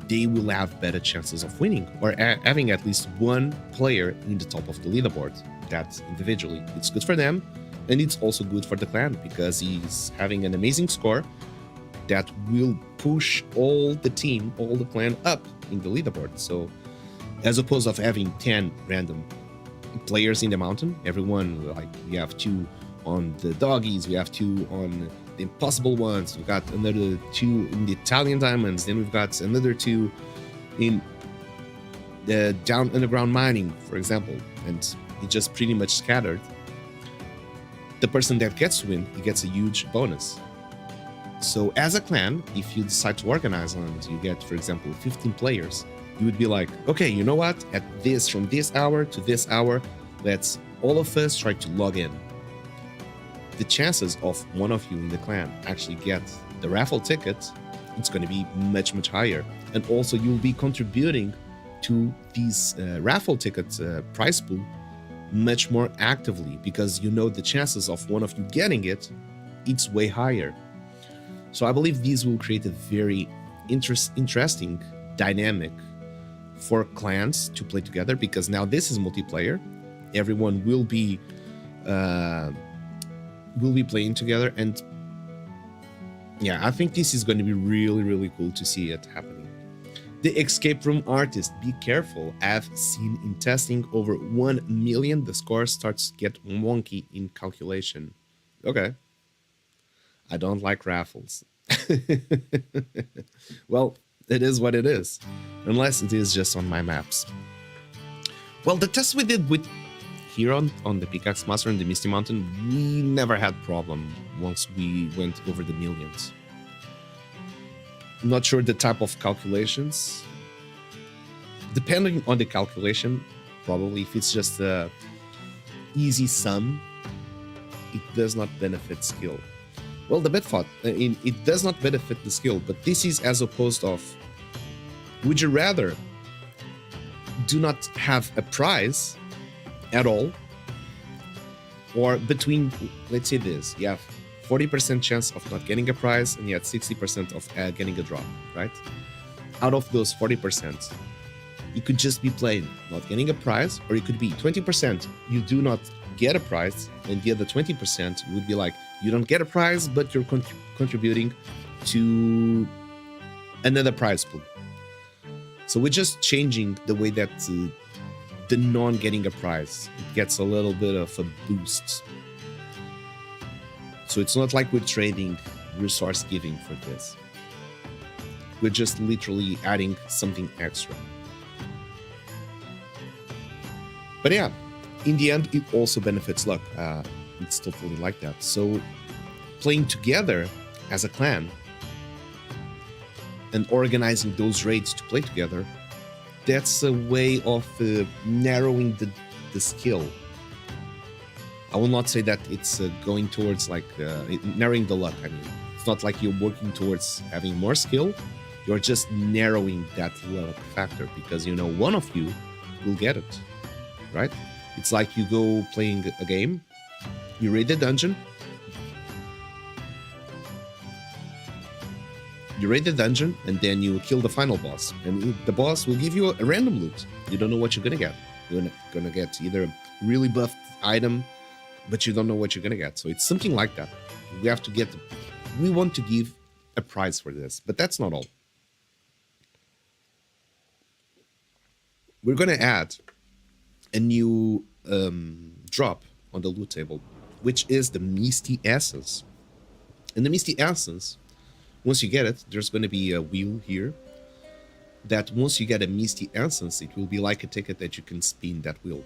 Speaker 4: they will have better chances of winning or having at least one player in the top of the leaderboard. That individually, it's good for them, and it's also good for the clan because he's having an amazing score that will push all the team, all the clan up in the leaderboard. So as opposed of having 10 random players in the mountain, everyone, like we have 2 on the doggies, we have 2 on the impossible ones, we've got another 2 in the Italian diamonds, then we've got another 2 in the down underground mining, for example, and it just pretty much scattered. The person that gets to win, he gets a huge bonus. So as a clan, if you decide to organize and you get, for example, 15 players, you would be like, okay, you know what? From this hour to this hour, let's all of us try to log in. The chances of one of you in the clan actually get the raffle ticket, it's going to be much, much higher. And also you'll be contributing to these raffle tickets prize pool much more actively because you know the chances of one of you getting it, it's way higher. So I believe these will create a very interesting dynamic for clans to play together because now this is multiplayer. Everyone will be playing together, and yeah, I think this is going to be really, really cool to see it happening. The escape room artist, be careful. I've seen in testing over 1 million, the score starts to get wonky in calculation. Okay. I don't like raffles. Well, it is what it is, unless it is just on my maps. Well, the test we did with here on the Pickaxe Master and the Misty Mountain, we never had problem once we went over the millions. I'm not sure the type of calculations. Depending on the calculation, probably if it's just a easy sum, it does not benefit skill. Well, the bit thought, it does not benefit the skill, but this is as opposed of, would you rather do not have a prize at all, or between, let's say this, you have 40% chance of not getting a prize and you have 60% of getting a drop, right? Out of those 40%, you could just be plain not getting a prize, or it could be 20% you do not get a prize, and the other 20% would be like, you don't get a prize, but you're contributing to another prize pool. So we're just changing the way that the non-getting a prize, it gets a little bit of a boost. So it's not like we're trading resource giving for this. We're just literally adding something extra. But yeah, in the end, it also benefits luck. It's totally like that. So playing together as a clan and organizing those raids to play together, that's a way of narrowing the skill. I will not say that it's going towards like narrowing the luck. I mean, it's not like you're working towards having more skill. You're just narrowing that luck factor because you know one of you will get it, right? It's like you go playing a game, you raid the dungeon, and then you kill the final boss, and the boss will give you a random loot. You don't know what you're gonna get. You're gonna get either a really buffed item, but you don't know what you're gonna get. So it's something like that. We want to give a prize for this, but that's not all. We're gonna add a new drop on the loot table, which is the Misty Essence. And the Misty Essence, once you get it, there's going to be a wheel here that once you get a Misty Essence, it will be like a ticket that you can spin that wheel.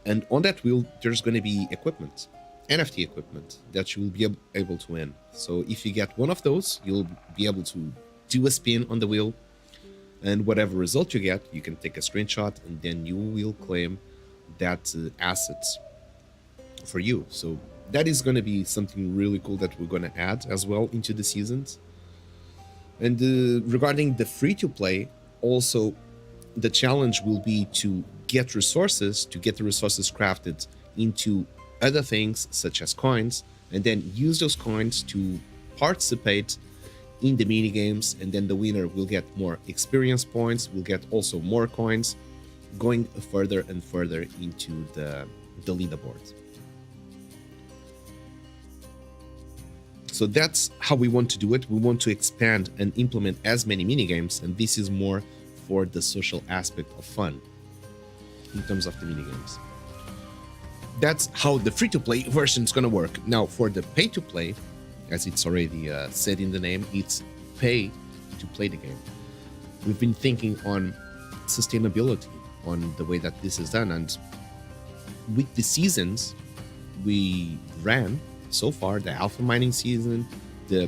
Speaker 4: And on that wheel, there's going to be equipment, NFT equipment, that you will be able to win. So if you get one of those, you'll be able to do a spin on the wheel, and whatever result you get, you can take a screenshot, and then you will claim that asset. for you. So that is going to be something really cool that we're going to add as well into the seasons. And regarding the free-to-play, also the challenge will be to get the resources crafted into other things such as coins, and then use those coins to participate in the mini games, and then the winner will get more experience points, will get also more coins, going further and further into the leaderboard. So that's how we want to do it. We want to expand and implement as many mini games, and this is more for the social aspect of fun in terms of the mini games. That's how the free-to-play version is going to work. Now, for the pay-to-play, as it's already said in the name, it's pay to play the game. We've been thinking on sustainability, on the way that this is done, and with the seasons we ran so far, the alpha mining season, the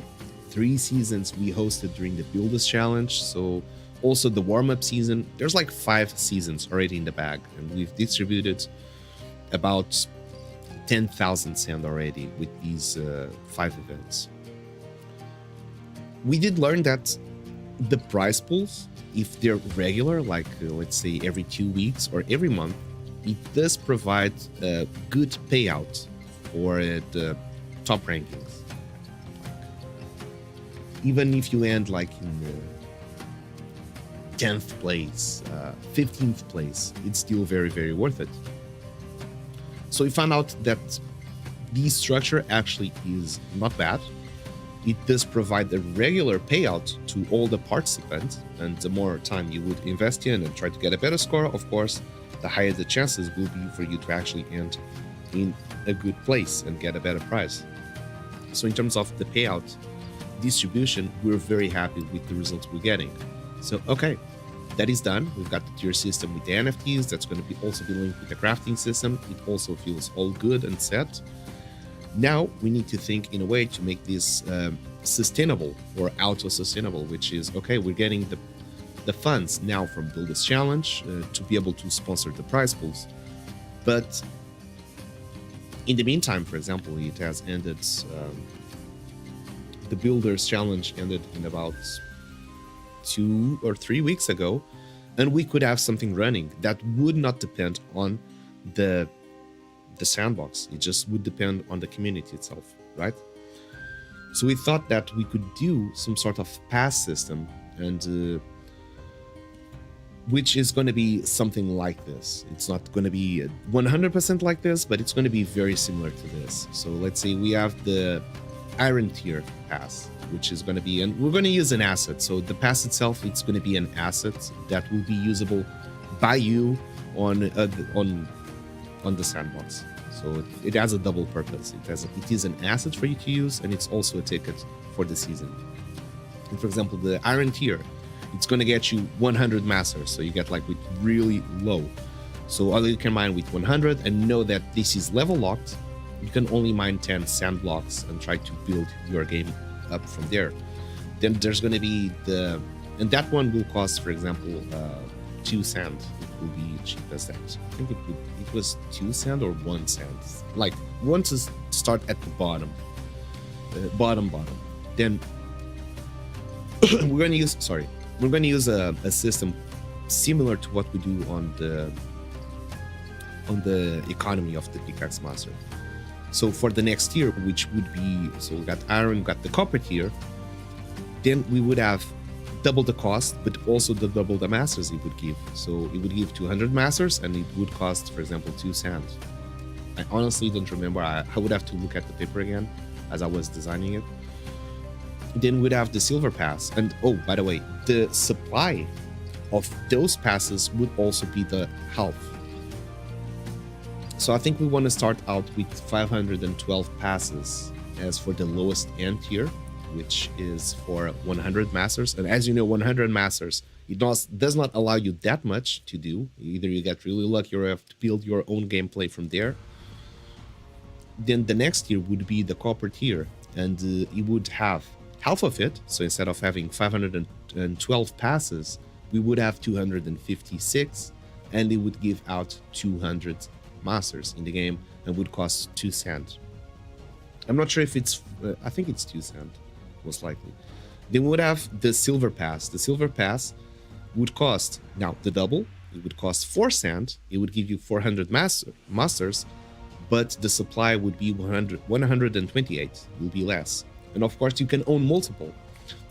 Speaker 4: 3 seasons we hosted during the Builders Challenge, so also the warm-up season, there's like 5 seasons already in the bag, and we've distributed about 10,000 sand already with these 5 events. We did learn that the prize pools, if they're regular, like let's say every 2 weeks or every month, it does provide a good payout for the top rankings. Even if you end like in the 10th place, 15th place, it's still very, very worth it. So we found out that the structure actually is not bad. It does provide a regular payout to all the participants, and the more time you would invest in and try to get a better score, of course, the higher the chances will be for you to actually end in a good place and get a better prize. So in terms of the payout distribution, we're very happy with the results we're getting. So, okay, that is done. We've got the tier system with the NFTs. That's going to be also be linked with the crafting system. It also feels all good and set. Now we need to think in a way to make this sustainable or auto-sustainable, which is, okay, we're getting the funds now from Builders Challenge to be able to sponsor the prize pools. But in the meantime, for example, it has ended, the Builders Challenge ended in about 2 or 3 weeks ago, and we could have something running that would not depend on the sandbox. It just would depend on the community itself, right? So we thought that we could do some sort of pass system, and which is going to be something like this. It's not going to be 100% like this, but it's going to be very similar to this. So let's say we have the Iron Tier pass, which is going to be, and we're going to use an asset. So the pass itself, it's going to be an asset that will be usable by you on the sandbox. So it has a double purpose. It is an asset for you to use, and it's also a ticket for the season. And for example, the Iron Tier, it's going to get you 100 masters, so you get like with really low. So all you can mine with 100, and know that this is level locked. You can only mine 10 sand blocks and try to build your game up from there. Then there's going to be and that one will cost, for example, 2 sand. It will be cheap as that. I think it was 2 sand or 1 sand. Like, one to start at the bottom. Bottom. Then we're going to use a system similar to what we do on the economy of the Pickaxe Master. So for the next tier, which would be, so we got iron, got the copper tier, then we would have double the cost, but also double the masters it would give. So it would give 200 masters, and it would cost, for example, 2 sand. I honestly don't remember. I would have to look at the paper again as I was designing it. Then we'd have the silver pass, and oh, by the way, the supply of those passes would also be the half. So I think we want to start out with 512 passes as for the lowest end tier, which is for 100 masters. And as you know, 100 masters, it does not allow you that much to do. Either you get really lucky or you have to build your own gameplay from there. Then the next tier would be the copper tier, and it would have half of it. So instead of having 512 passes, we would have 256, and it would give out 200 masters in the game and would cost 2 cents. I'm not sure if it's, I think it's 2 cents, most likely. Then we would have the silver pass. The silver pass would cost, now the double, it would cost 4 cents. It would give you 400 masters, but the supply would be 128, will be less. And of course, you can own multiple.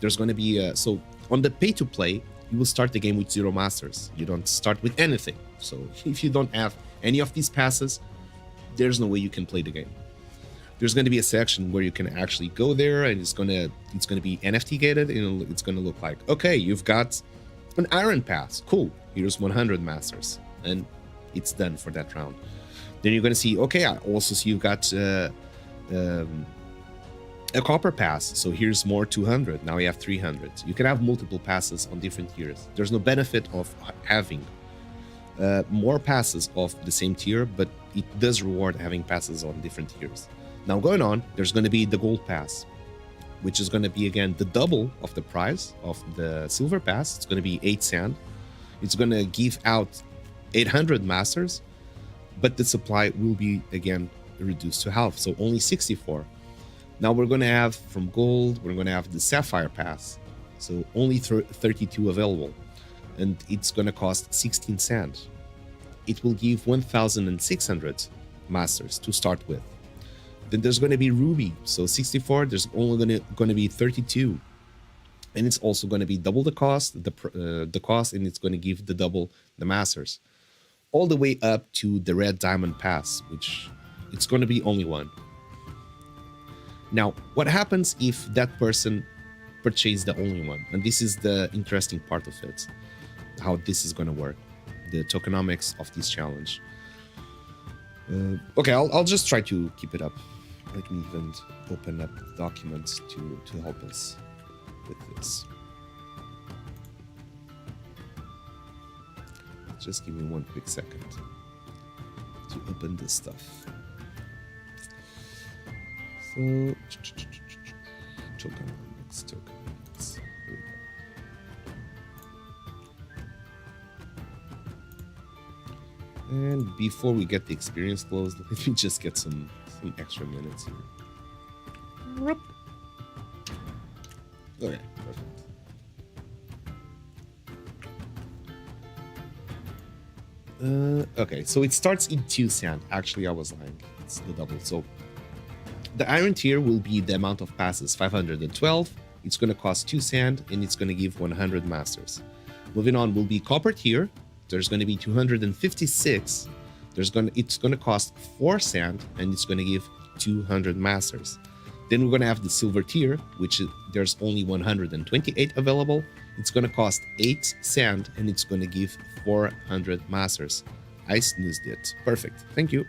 Speaker 4: There's going to be, so on the pay to play, you will start the game with 0 masters. You don't start with anything. So if you don't have any of these passes, there's no way you can play the game. There's going to be a section where you can actually go there, and it's going to be NFT gated, and it's going to look like, okay, you've got an iron pass, cool, here's 100 masters, and it's done for that round. Then you're going to see, okay, I also see you've got a copper pass, so here's more 200, now you have 300. You can have multiple passes on different tiers. There's no benefit of having more passes of the same tier, but it does reward having passes on different tiers. Now going on, there's going to be the gold pass, which is going to be again the double of the price of the silver pass. It's going to be 8 cents. It's going to give out 800 masters, but the supply will be again reduced to half, so only 64. Now we're going to have from gold, we're going to have the sapphire pass, so only 32 available, and it's going to cost 16 cents. It will give 1,600 masters to start with. Then there's going to be ruby, so 64. There's only going to be 32, and it's also going to be double the cost, the cost, and it's going to give the double the masters, all the way up to the red diamond pass, which it's going to be only 1. Now, what happens if that person purchased the only one? And this is the interesting part of it, how this is going to work, the tokenomics of this challenge. Okay, I'll just try to keep it up. Let me even open up the documents to help us with this. Just give me one quick second to open this stuff. So, tokenomics. Here we go. And before we get the experience closed, let me just get some extra minutes here. Okay, perfect. Okay, so it starts in 2 cents. Actually, I was lying. It's the double. So the iron tier will be the amount of passes, 512. It's going to cost 2 cents, and it's going to give 100 masters. Moving on will be copper tier. There's going to be 256. It's going to cost 4 cents, and it's going to give 200 masters. Then we're going to have the silver tier, which there's only 128 available. It's going to cost 8 cents, and it's going to give 400 masters. I snoozed it. Perfect. Thank you.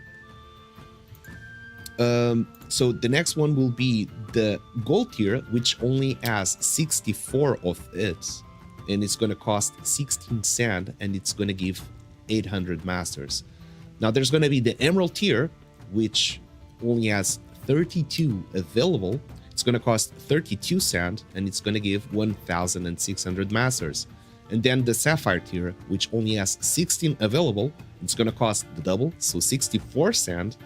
Speaker 4: So the next one will be the gold tier, which only has 64 of it, and it's going to cost 16 cents, and it's going to give 800 masters. Now there's going to be the emerald tier, which only has 32 available. It's going to cost 32 cents, and it's going to give 1,600 masters. And then the sapphire tier, which only has 16 available, it's going to cost the double, so 64 cents,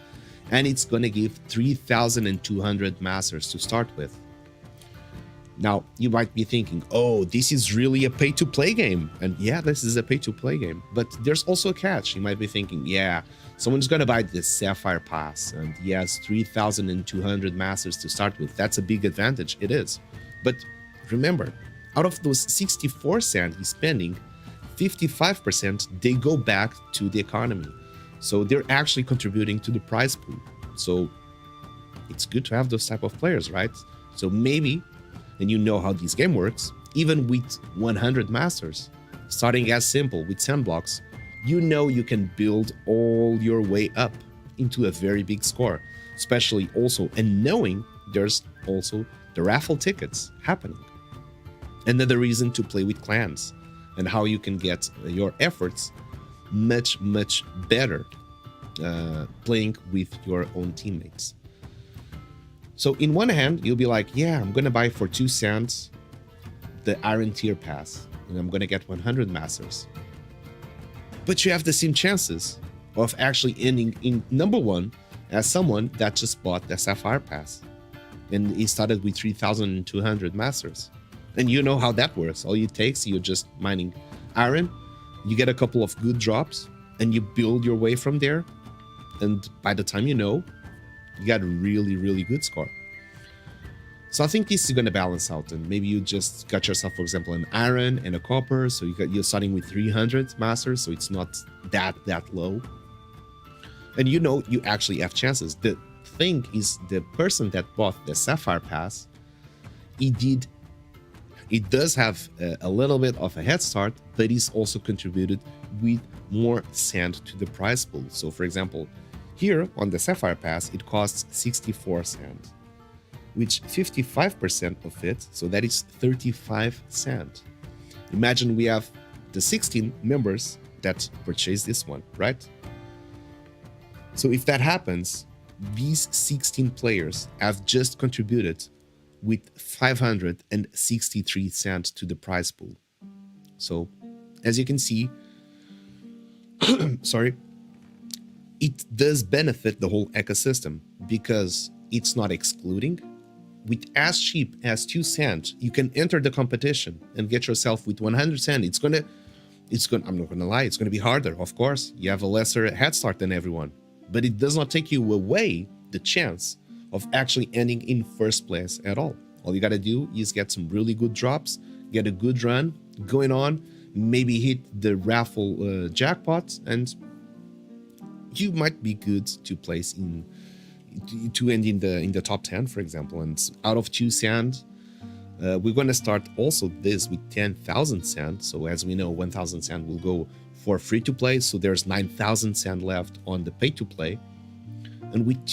Speaker 4: and it's going to give 3,200 masters to start with. Now, you might be thinking, oh, this is really a pay-to-play game. And yeah, this is a pay-to-play game. But there's also a catch. You might be thinking, yeah, someone's going to buy this Sapphire Pass, and he has 3,200 masters to start with. That's a big advantage. It is. But remember, out of those 64 cents he's spending, 55%, they go back to the economy. So they're actually contributing to the prize pool. So it's good to have those type of players, right? So maybe, and you know how this game works, even with 100 masters, starting as simple with Sandbox, you know you can build all your way up into a very big score, especially also, and knowing there's also the raffle tickets happening. Another reason to play with clans, and how you can get your efforts much better playing with your own teammates. So in one hand, you'll be like, yeah, I'm gonna buy for 2 cents the Iron Tier Pass, and I'm gonna get 100 masters. But you have the same chances of actually ending in number one as someone that just bought the Sapphire Pass. And he started with 3,200 masters. And you know how that works. All it takes, you're just mining iron, you get a couple of good drops, and you build your way from there. And by the time you know, you got a really, really good score. So I think this is going to balance out, and maybe you just got yourself, for example, an iron and a copper, so you're starting with 300 masters, so it's not that low. And you know you actually have chances. The thing is, the person that bought the Sapphire Pass, it does have a little bit of a head start, but he's also contributed with more sand to the prize pool. So for example, here on the Sapphire Pass, it costs 64 sand, which 55% of it, so that is 35 sand. Imagine we have the 16 members that purchase this one, right? So if that happens, these 16 players have just contributed with 563 sand to the prize pool. So as you can see, sorry, it does benefit the whole ecosystem because it's not excluding. With as cheap as 2 sand, you can enter the competition and get yourself with 100 sand. I'm not gonna lie, it's gonna be harder, of course. You have a lesser head start than everyone, but it does not take you away the chance of actually ending in first place at all. All you gotta do is get some really good drops, get a good run going on, maybe hit the raffle jackpot, and you might be good to place in to end in the top 10, for example. And out of 2 sand, we're going to start also this with 10,000 sand. So as we know, 1,000 sand will go for free to play, so there's 9,000 sand left on the pay to play. And with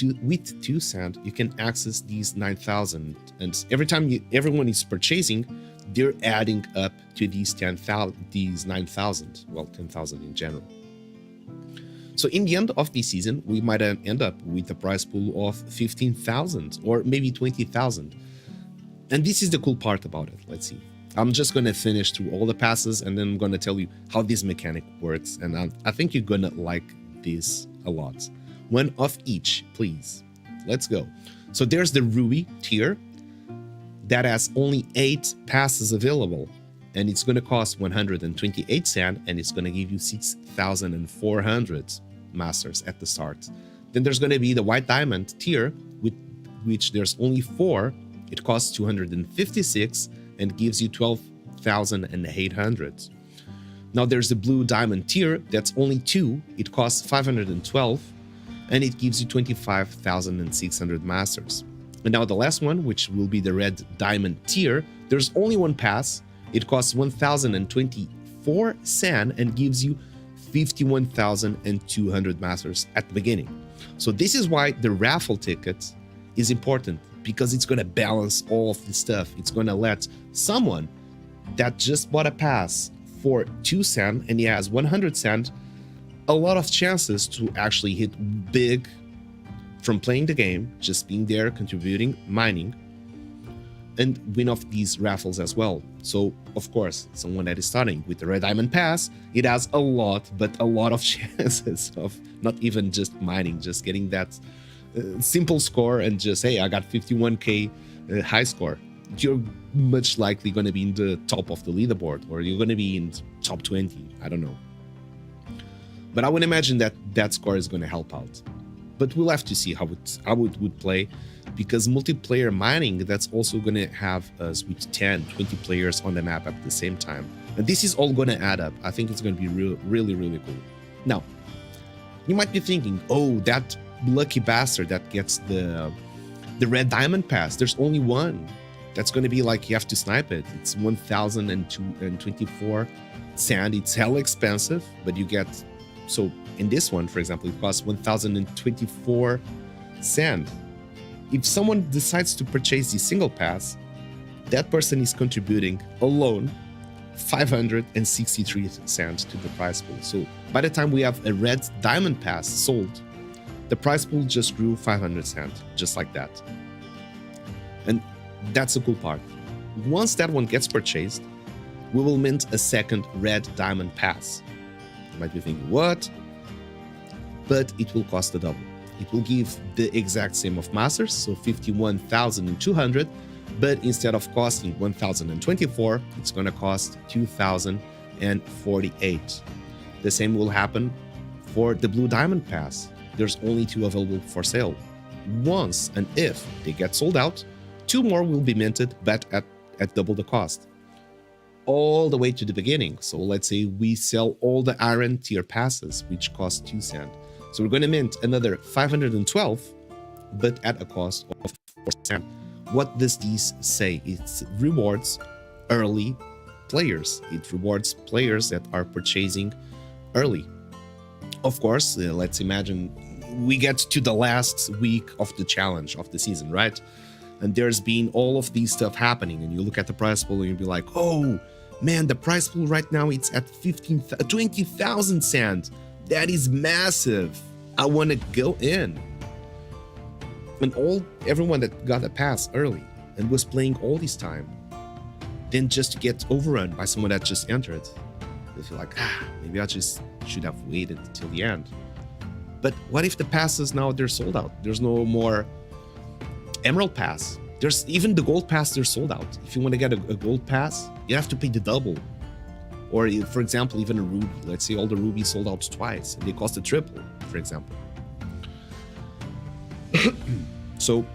Speaker 4: two sand, you can access these 9,000, and every time everyone is purchasing, they're adding up to these 9,000, well, 10,000 in general. So in the end of the season, we might end up with a prize pool of 15,000 or maybe 20,000. And this is the cool part about it. Let's see. I'm just going to finish through all the passes, and then I'm going to tell you how this mechanic works. And I think you're going to like this a lot. One of each, please. Let's go. So there's the Ruby tier that has only 8 passes available. And it's going to cost 128 sand, and it's going to give you 6,400 masters at the start. Then there's going to be the White Diamond tier, with which there's only 4. It costs 256 and gives you 12,800. Now there's the Blue Diamond tier, that's only 2. It costs 512, and it gives you 25,600 masters. And now the last one, which will be the Red Diamond tier, there's only 1 pass. It costs 1,024 sand and gives you 51,200 masters at the beginning. So this is why the raffle ticket is important, because it's going to balance all of this stuff. It's going to let someone that just bought a pass for 2 sand and he has 100 sand a lot of chances to actually hit big from playing the game, just being there, contributing, mining, and win off these raffles as well. So, of course, someone that is starting with the Red Diamond Pass, it has a lot of chances of not even just mining, just getting that simple score and just, hey, I got 51k high score. You're much likely going to be in the top of the leaderboard, or you're going to be in top 20. I don't know. But I would imagine that that score is going to help out. But we'll have to see how it would play, because multiplayer mining, that's also going to have us with 10, 20 players on the map at the same time. And this is all going to add up. I think it's going to be really, really cool. Now, you might be thinking, oh, that lucky bastard that gets the Red Diamond Pass, there's only one. That's going to be like, you have to snipe it. It's 1,024 sand. It's hell expensive, but you get... So in this one, for example, it costs 1,024 sand. If someone decides to purchase the single pass, that person is contributing alone 563 sand to the prize pool. So by the time we have a Red Diamond Pass sold, the prize pool just grew 500 sand, just like that. And that's the cool part. Once that one gets purchased, we will mint a second Red Diamond Pass. You might be thinking, what? but it will cost the double. It will give the exact same of masters, so 51,200, but instead of costing 1,024, it's going to cost 2,048. The same will happen for the Blue Diamond Pass. There's only 2 available for sale. Once and if they get sold out, 2 more will be minted, but at double the cost. All the way to the beginning. So let's say we sell all the Iron tier passes, which cost 2 sand. So we're going to mint another 512, but at a cost of 4 sand. What does this say? It rewards early players. It rewards players that are purchasing early. Of course, let's imagine we get to the last week of the challenge of the season, right? And there's been all of these stuff happening, and you look at the prize pool and you'll be like, oh man, the prize pool right now it's at 20,000 sand. That is massive. I want to go in. And everyone that got a pass early and was playing all this time, then just to get overrun by someone that just entered, they feel like, maybe I just should have waited till the end. But what if the passes now they're sold out? There's no more Emerald Pass. There's even the Gold Pass, they're sold out. If you want to get a Gold Pass, you have to pay the double. Or for example, even a Ruby. Let's say all the Rubies sold out twice and they cost a triple, for example. So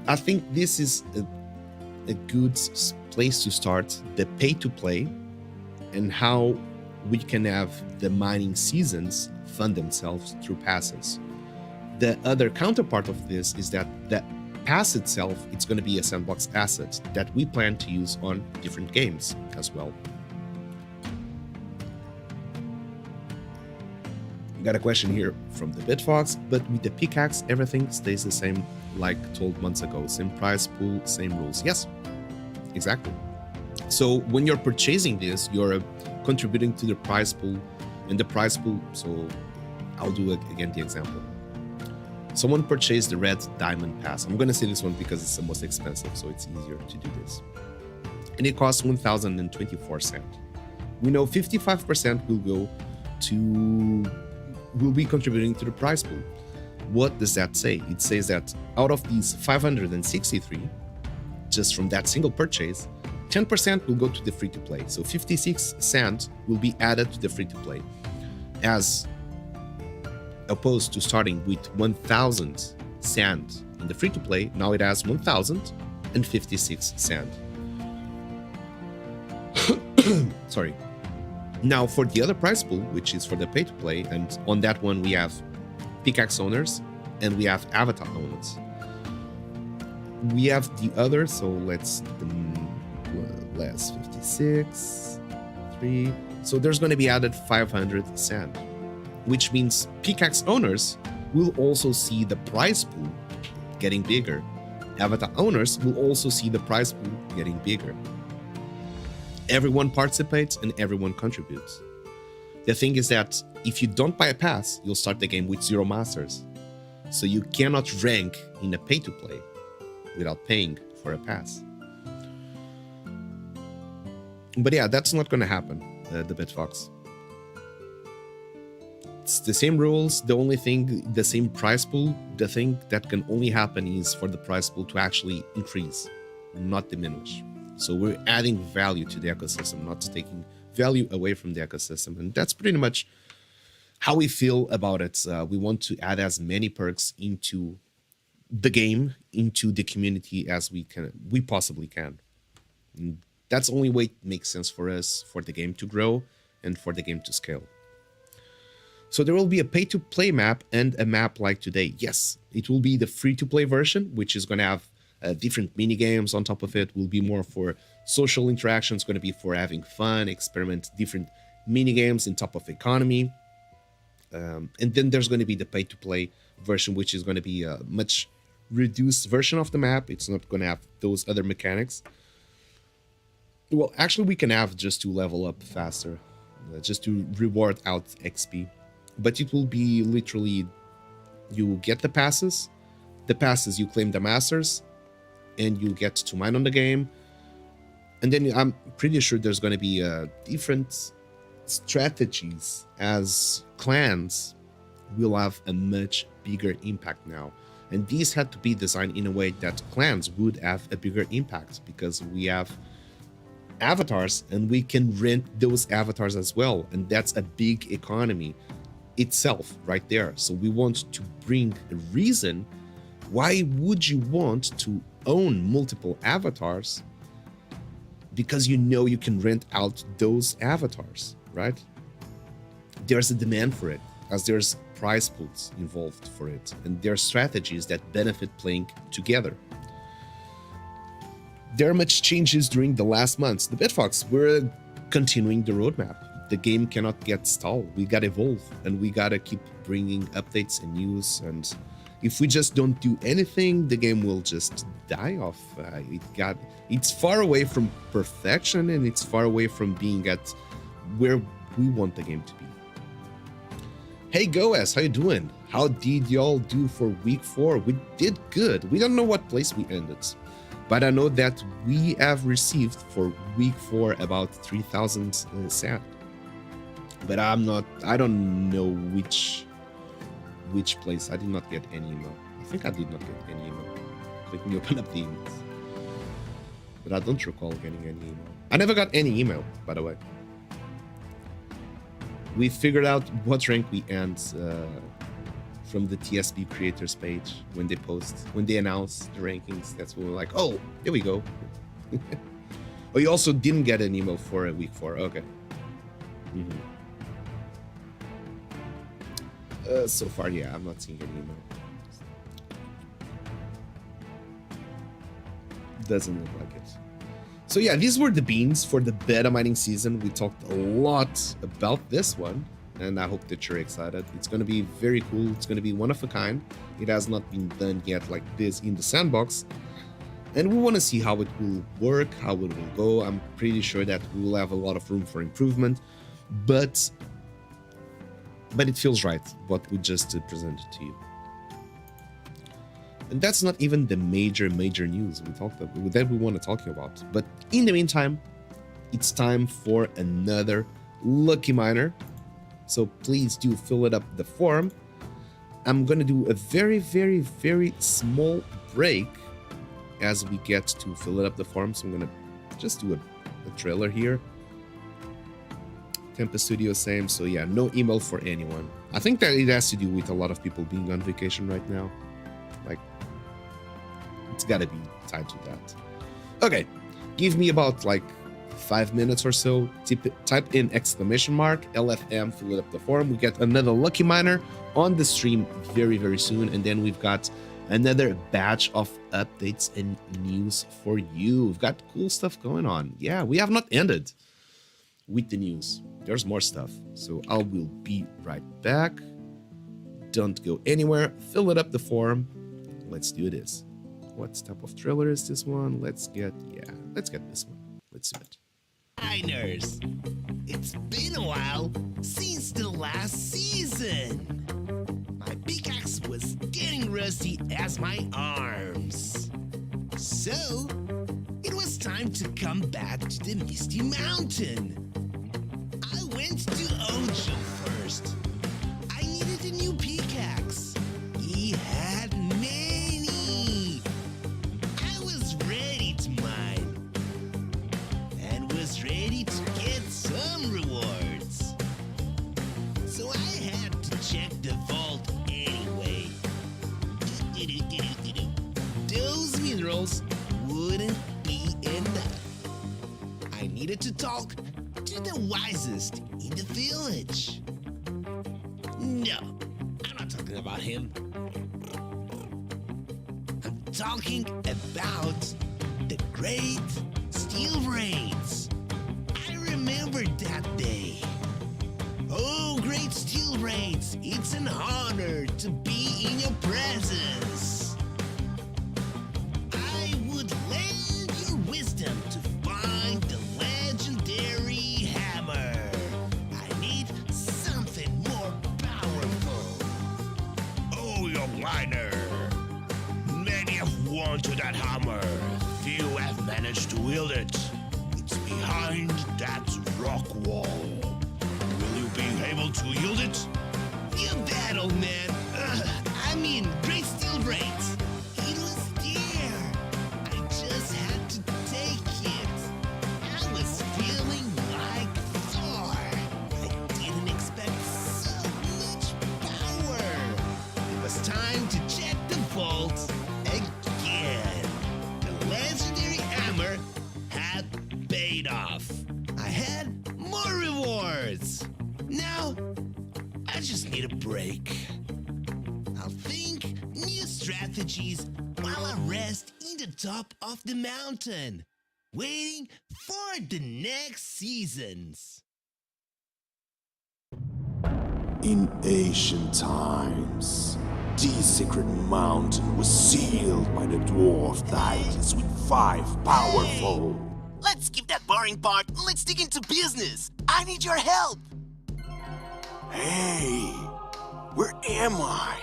Speaker 4: I think this is a good place to start, the pay to play and how we can have the mining seasons fund themselves through passes. The other counterpart of this is that the pass itself, it's going to be a Sandbox asset that we plan to use on different games as well. Got a question here from the Bitfox, but with the Pickaxe, everything stays the same like told months ago. Same price pool, same rules. Yes, exactly. So when you're purchasing this, you're contributing to the prize pool, and the prize pool, so I'll do again the example. Someone purchased the Red Diamond Pass. I'm going to say this one because it's the most expensive, so it's easier to do this. And it costs 1,024 sand. We know 55% will be contributing to the prize pool. What does that say? It says that out of these 563, just from that single purchase, 10% will go to the free-to-play. So 56 sand will be added to the free-to-play, as opposed to starting with 1,000 sand in the free-to-play. Now it has 1,056 sand. Sorry. Now for the other prize pool, which is for the pay-to-play, and on that one we have Pickaxe owners and we have avatar owners. We have the other, so let's less 56, 3. So there's going to be added 500 sand, which means Pickaxe owners will also see the prize pool getting bigger. Avatar owners will also see the prize pool getting bigger. Everyone participates and everyone contributes. The thing is that if you don't buy a pass, you'll start the game with 0 masters. So you cannot rank in a pay-to-play without paying for a pass. But yeah, that's not going to happen, the Bitfox. It's the same rules, the same prize pool. The thing that can only happen is for the prize pool to actually increase, not diminish. So we're adding value to the ecosystem, not taking value away from the ecosystem. And that's pretty much how we feel about it. We want to add as many perks into the game, into the community as we possibly can. And that's the only way it makes sense for us, for the game to grow and for the game to scale. So there will be a pay-to-play map and a map like today. Yes, it will be the free-to-play version, which is going to have different mini games on top of it. Will be more for social interactions, going to be for having fun, experiment different mini games in top of economy. And then there's going to be the pay-to-play version, which is going to be a much reduced version of the map. It's not going to have those other mechanics. Well, actually, we can have just to level up faster, just to reward out XP. But it will be literally, you get the passes you claim the masters, and you get to mine on the game. And then I'm pretty sure there's going to be different strategies as clans will have a much bigger impact now. And these had to be designed in a way that clans would have a bigger impact, because we have avatars and we can rent those avatars as well. And that's a big economy itself right there. So we want to bring a reason. Why would you want to own multiple avatars? Because you know you can rent out those avatars, right? There's a demand for it, as there's prize pools involved for it, and there are strategies that benefit playing together. There are much changes during the last months. The Bitfox, we're continuing the roadmap. The game cannot get stalled. We gotta evolve, and we gotta keep bringing updates and news. And if we just don't do anything, the game will just die off. It's far away from perfection, and it's far away from being at where we want the game to be. Hey Goes, how you doing? How did y'all do for week 4? We did good. We don't know what place we ended, but I know that we have received for week 4 about 3,000 sand. But I don't know which place. I did not get any email. I think I did not get any email. Let me open up the emails. But I don't recall getting any email. I never got any email, by the way. We figured out what rank we end from the TSP creators page when they announce the rankings. That's when we're like, oh, there we go. Oh, you also didn't get an email for week 4. Okay. So far, yeah, I'm not seeing any email. Doesn't look like it. So yeah, these were the beans for the beta mining season. We talked a lot about this one, and I hope that you're excited. It's going to be very cool. It's going to be one of a kind. It has not been done yet like this in the Sandbox, and we want to see how it will work, how it will go. I'm pretty sure that we will have a lot of room for improvement, but it feels right what we just presented to you. And that's not even the major news we talked about that we want to talk about. But in the meantime, it's time for another Lucky Miner. So please do fill it up the form. I'm gonna do a very small break as we get to fill it up the form. So I'm gonna just do a trailer here. Tempa Studio, same. So yeah, no email for anyone. I think that it has to do with a lot of people being on vacation right now. Like, it's gotta be tied to that. Okay, give me about like 5 minutes or so. Type in exclamation mark LFM, fill it up the form. We get another Lucky Miner on the stream very soon, and then we've got another batch of updates and news for you. We've got cool stuff going on. Yeah, we have not ended with the news. There's more stuff. So I will be right back. Don't go anywhere. Fill it up the form. Let's do this. What type of trailer is this one? Let's get this one. Let's do it.
Speaker 1: Miners, it's been a while since the last season. My pickaxe was getting rusty as my arms. So, it was time to come back to the Misty Mountain. I went to Ojo first. I needed a new pickaxe. He had many. I was ready to mine and was ready to get some rewards. So I had to check the vault anyway. Those minerals wouldn't be enough. I needed to talk to the wisest in the village. No, I'm not talking about him. I'm talking about the Great Steel Raids. I remember that day. Oh, Great Steel Raids, it's an honor to be in your presence. I would lend your wisdom to find the legendary hammer. I need something more powerful. Oh, young miner. Many have wanted that hammer. Few have managed to wield it. It's behind that rock wall. to yield it? You battle, man. I mean, great steel rates. It was there. I just had to take it. I was feeling like Thor. I didn't expect so much power. It was time to check the vault again. The legendary hammer had paid off. I had more rewards. Now, I just need a break. I'll think new strategies while I rest in the top of the mountain, waiting for the next seasons.
Speaker 2: In ancient times, this sacred mountain was sealed by the dwarf deities with 5 powerful.
Speaker 3: Let's skip that boring part and let's dig into business. I need your help.
Speaker 2: Hey, where am I?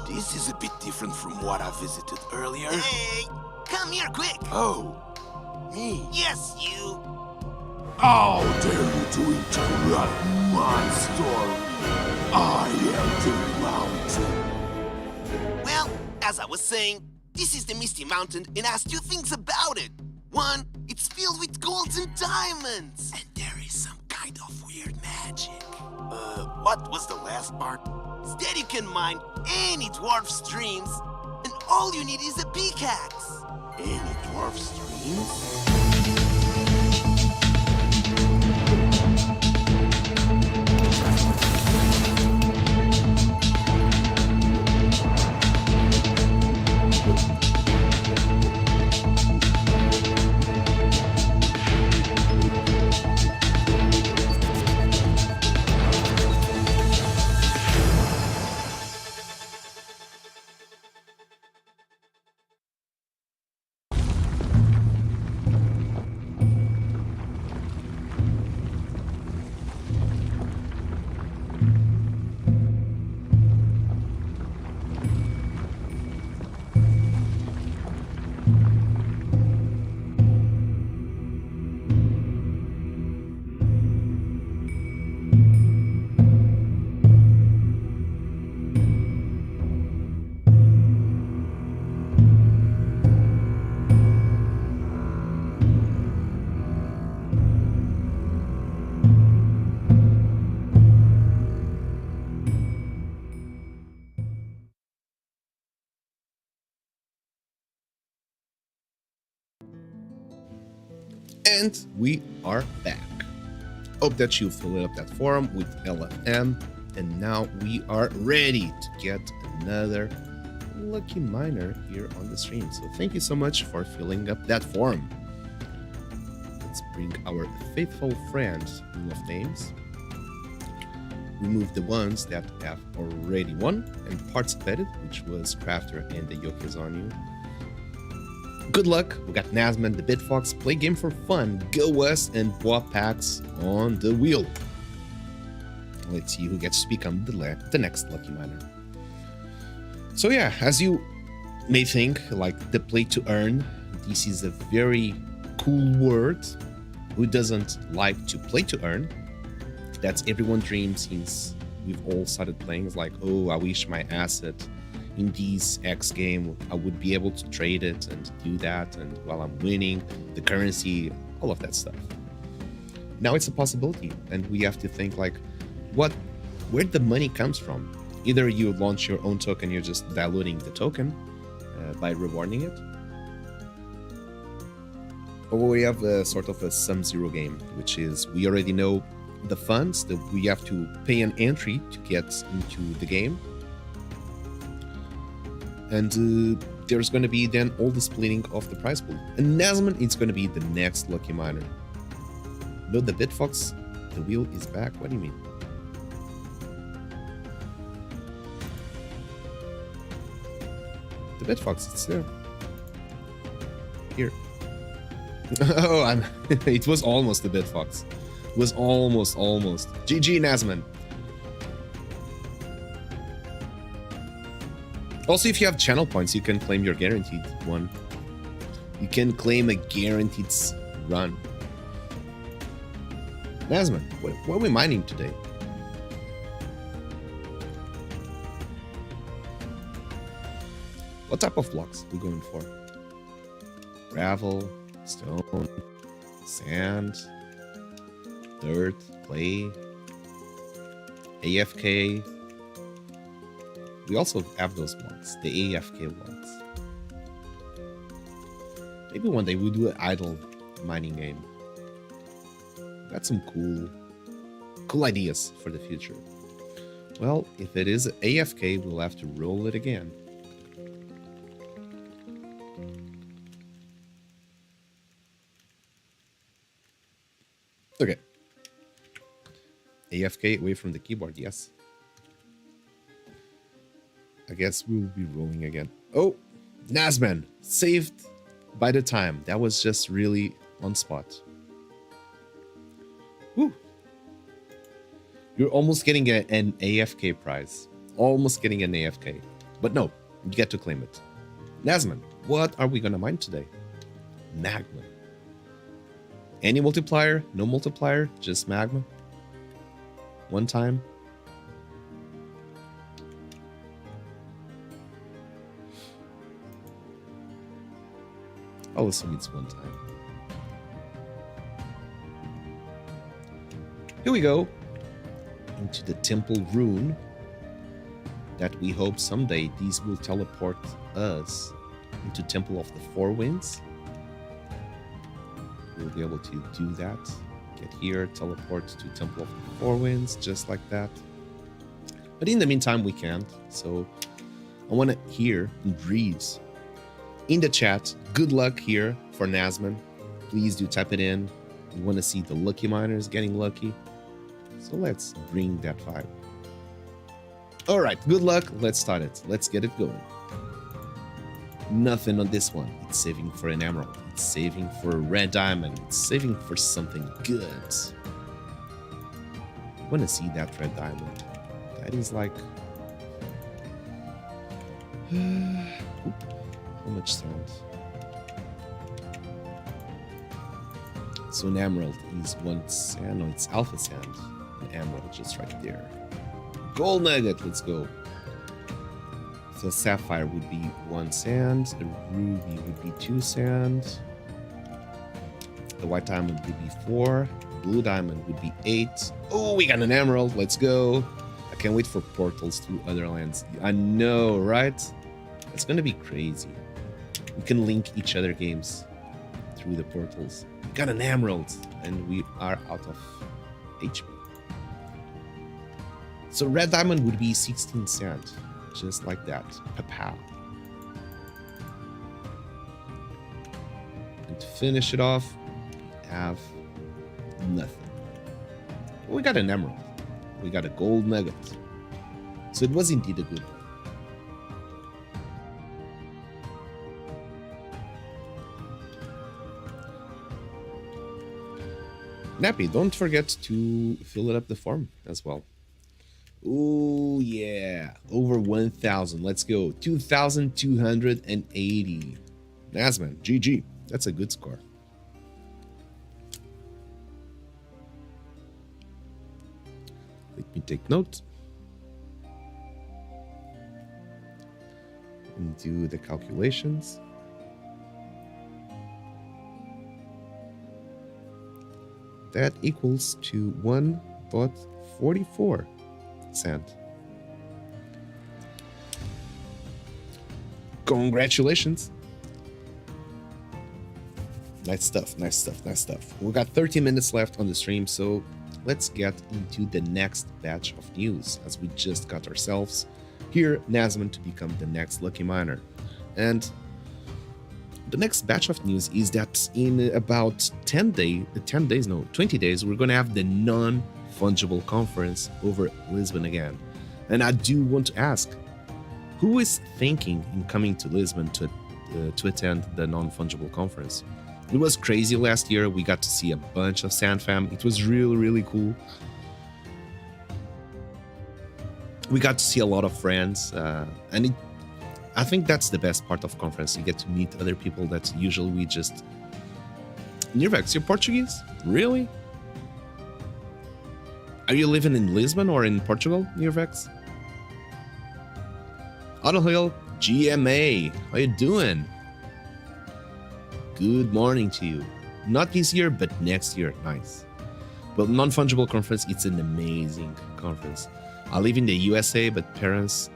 Speaker 2: This is a bit different from what I visited earlier.
Speaker 3: Hey, come here quick.
Speaker 2: Oh, me?
Speaker 3: Yes, you.
Speaker 2: How dare you to interrupt my story? I am the mountain.
Speaker 3: Well, as I was saying, this is the Misty Mountain and has 2 things about it. One, it's filled with golds and diamonds. And there is some kind of weird magic.
Speaker 2: What was the last part?
Speaker 3: Instead, you can mine any dwarf streams, and all you need is a pickaxe.
Speaker 2: Any dwarf streams?
Speaker 4: And we are back. Hope that you filled up that forum with LFM, and now we are ready to get another lucky miner here on the stream. So thank you so much for filling up that forum. Let's bring our faithful friends Rule of Names. Remove the ones that have already won and participated, which was Crafter and the Yokozanu. Good luck. We got Nazman, the Bitfox. Play game for fun. Go West and Pickaxe on the wheel. Let's see who gets to speak on the next lucky miner. So yeah, as you may think, like the play to earn, this is a very cool word. Who doesn't like to play to earn? That's everyone's dream since we've all started playing. It's like, oh, I wish my asset in this X game, I would be able to trade it and do that, and while I'm winning, the currency, all of that stuff. Now it's a possibility, and we have to think like, where the money comes from. Either you launch your own token, you're just diluting the token by rewarding it, or we have a sort of a sum zero game, which is we already know the funds that we have to pay an entry to get into the game. And there's going to be then all the splitting of the prize pool. And Nazman is going to be the next lucky miner. No, the Bitfox, the wheel is back. What do you mean? The Bitfox, it's there. Here. Oh, it was almost the Bitfox. It was almost. GG, Nazman. Also, if you have channel points, you can claim your guaranteed one. You can claim a guaranteed run. Nazman, what are we mining today? What type of blocks we going for? Gravel, stone, sand, dirt, clay, AFK. We also have those blocks, the AFK blocks. Maybe one day we'll do an idle mining game. Got some cool ideas for the future. Well, if it is AFK, we'll have to roll it again. Okay. AFK away from the keyboard, yes. I guess we'll be rolling again. Oh, Nazman, saved by the time. That was just really on spot. Woo. You're almost getting an AFK prize. Almost getting an AFK. But no, you get to claim it. Nazman, what are we gonna mine today? Magma. Any multiplier? No multiplier? Just magma? One time? I'll assume it's one time. Here we go. Into the temple rune. That we hope someday these will teleport us into Temple of the Four Winds. We'll be able to do that. Get here, teleport to Temple of the Four Winds, just like that. But in the meantime, we can't. So I want to hear and read in the chat. Good luck here for Nazman. Please do type it in. We want to see the lucky miners getting lucky. So let's bring that vibe. All right, good luck. Let's start it. Let's get it going. Nothing on this one. It's saving for an emerald. It's saving for a red diamond. It's saving for something good. I want to see that red diamond. That is like... how much sand? So an emerald is one sand. No, it's alpha sand. An emerald just right there. Gold nugget, let's go. So sapphire would be one sand. The ruby would be two sand. The white diamond would be 4. Blue diamond would be 8. Oh, we got an emerald. Let's go. I can't wait for portals to other lands. I know, right? It's gonna be crazy. We can link each other games through the portals. We got an emerald, and we are out of HP. So red diamond would be 16 sand, just like that. Pa-pow. And to finish it off, have nothing. We got an emerald. We got a gold nugget. So it was indeed a good one. Nappy, don't forget to fill it up the form as well. Oh yeah, over 1,000. Let's go. 2,280. Nazman, GG. That's a good score. Let me take note and do the calculations. That equals to 1.44 cent. Congratulations. Nice stuff, nice stuff, nice stuff. We got 30 minutes left on the stream, so let's get into the next batch of news, as we just got ourselves here Nazman to become the next lucky miner. And the next batch of news is that in about 20 days, we're going to have the non-fungible conference over Lisbon again. And I do want to ask, who is thinking in coming to Lisbon to attend the non-fungible conference? It was crazy last year. We got to see a bunch of Sand Fam. It was really, really cool. We got to see a lot of friends, and I think that's the best part of conference. You get to meet other people that usually we just... Nirvex, you're Portuguese? Really? Are you living in Lisbon or in Portugal, Nirvex? Autohill, GMA, how you doing? Good morning to you. Not this year, but next year. Nice. Well, non-fungible conference, it's an amazing conference. I live in the USA, but parents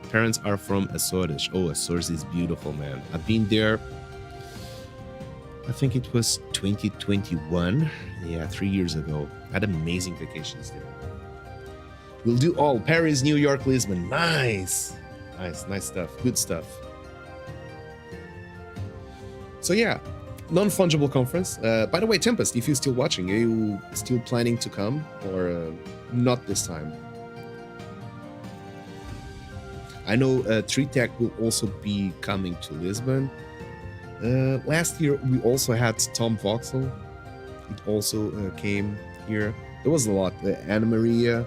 Speaker 4: are from Açores. Oh, Açores is beautiful, man. I've been there, I think it was 2021. Yeah, 3 years ago. I had amazing vacations there. We'll do all Paris, New York, Lisbon. Nice. Nice stuff. Good stuff. So yeah, non-fungible conference. By the way, Tempest, if you're still watching, are you still planning to come or not this time? I know 3Tech will also be coming to Lisbon. Last year we also had Tom Voxel. It also came here. There was a lot. Anna Maria,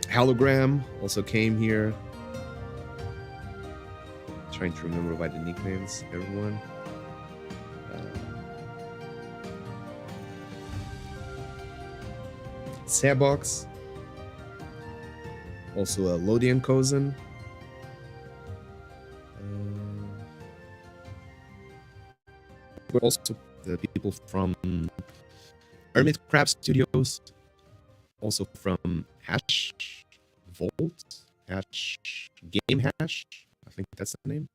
Speaker 4: Hologram also came here. Trying to remember by the nicknames, everyone. Sandbox. Also Lodian Kozen. Also the people from Hermit Crab Studios. Also from Hash Volt, Hash Game Hash, I think that's the name.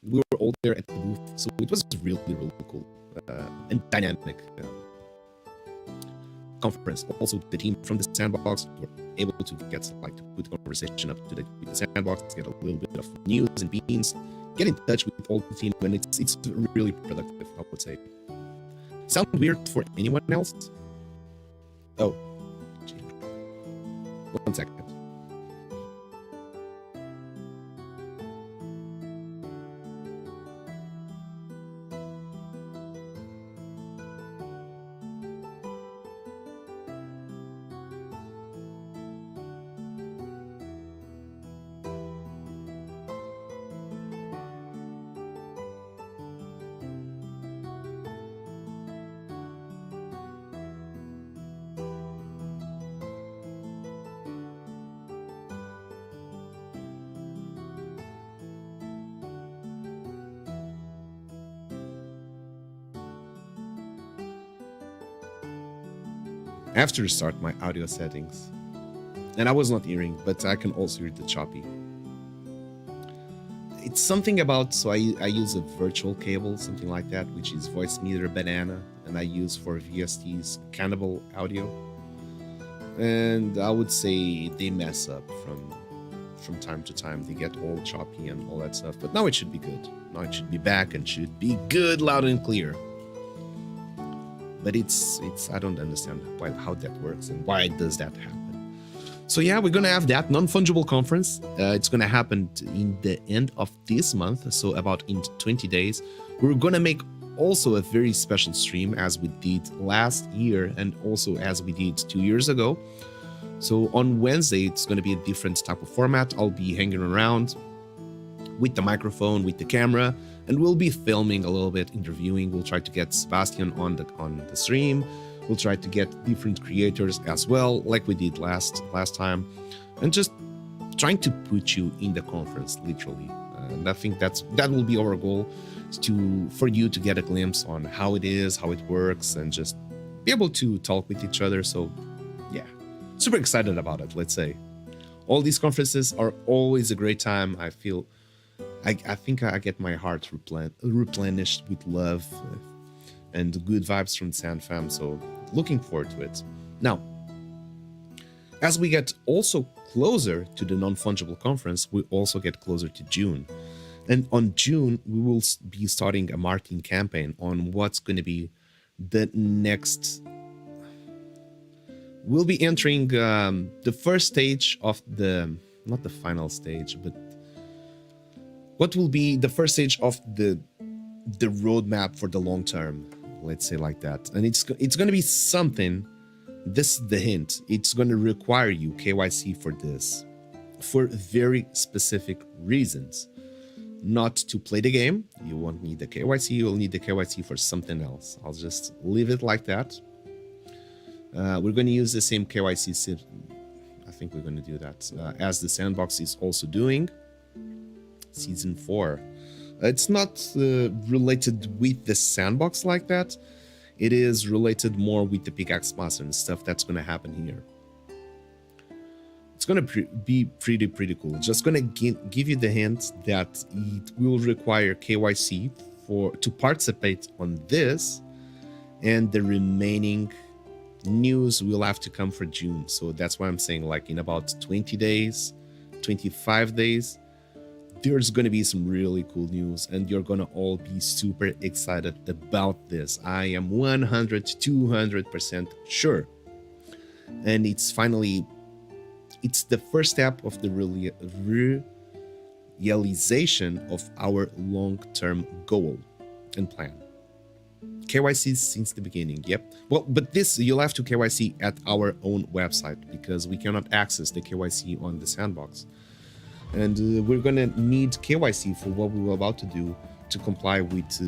Speaker 4: We were all there at the booth, so it was really, really cool and dynamic conference. Also, the team from the Sandbox were able to get to put the conversation up to the Sandbox, get a little bit of news and beans, get in touch with all the team, and it's really productive, I would say. Sound weird for anyone else? Oh. 1 second. I have to restart my audio settings. And I was not hearing, but I can also hear the choppy. It's something about, so I use a virtual cable, something like that, which is voice meter banana, and I use for VST's Cannibal audio. And I would say they mess up from time to time. They get all choppy and all that stuff, but now it should be good. Now it should be back and should be good, loud and clear. But it's I don't understand how that works and why does that happen. So yeah, we're gonna have that non-fungible conference. It's gonna happen in the end of this month, so about in 20 days. We're gonna make also a very special stream as we did last year and also as we did 2 years ago. So on Wednesday, it's gonna be a different type of format. I'll be hanging around with the microphone, with the camera, and we'll be filming a little bit, interviewing. We'll try to get Sebastian on the stream. We'll try to get different creators as well, like we did last time, and just trying to put you in the conference, literally. And I think that will be our goal, for you to get a glimpse on how it is, how it works, and just be able to talk with each other. So yeah, super excited about it, let's say. All these conferences are always a great time. I think I get my heart replenished with love and good vibes from Sand Fam, so looking forward to it. Now, as we get also closer to the non-fungible conference, we also get closer to June. And on June, we will be starting a marketing campaign on what's going to be the next. We'll be entering the first stage of not the final stage, but what will be the first stage of the roadmap for the long term, let's say like that. And it's going to be something, this is the hint, it's going to require you KYC for this, for very specific reasons. Not to play the game, you won't need the KYC, you'll need the KYC for something else. I'll just leave it like that. We're going to use the same KYC, I think we're going to do that, as the Sandbox is also doing. Season 4. It's not related with the Sandbox like that. It is related more with the Pickaxe Master and stuff that's going to happen here. It's going to be pretty cool. Just going to give you the hint that it will require KYC to participate on this, and the remaining news will have to come for June. So that's why I'm saying, like, in about 20 days, 25 days, there's going to be some really cool news, and you're going to all be super excited about this. I am 100 to 200% sure. And it's the first step of the realization of our long-term goal and plan. KYC since the beginning, yep. Well, but this, you'll have to KYC at our own website, because we cannot access the KYC on the Sandbox. And we're gonna need KYC for what we were about to do to comply with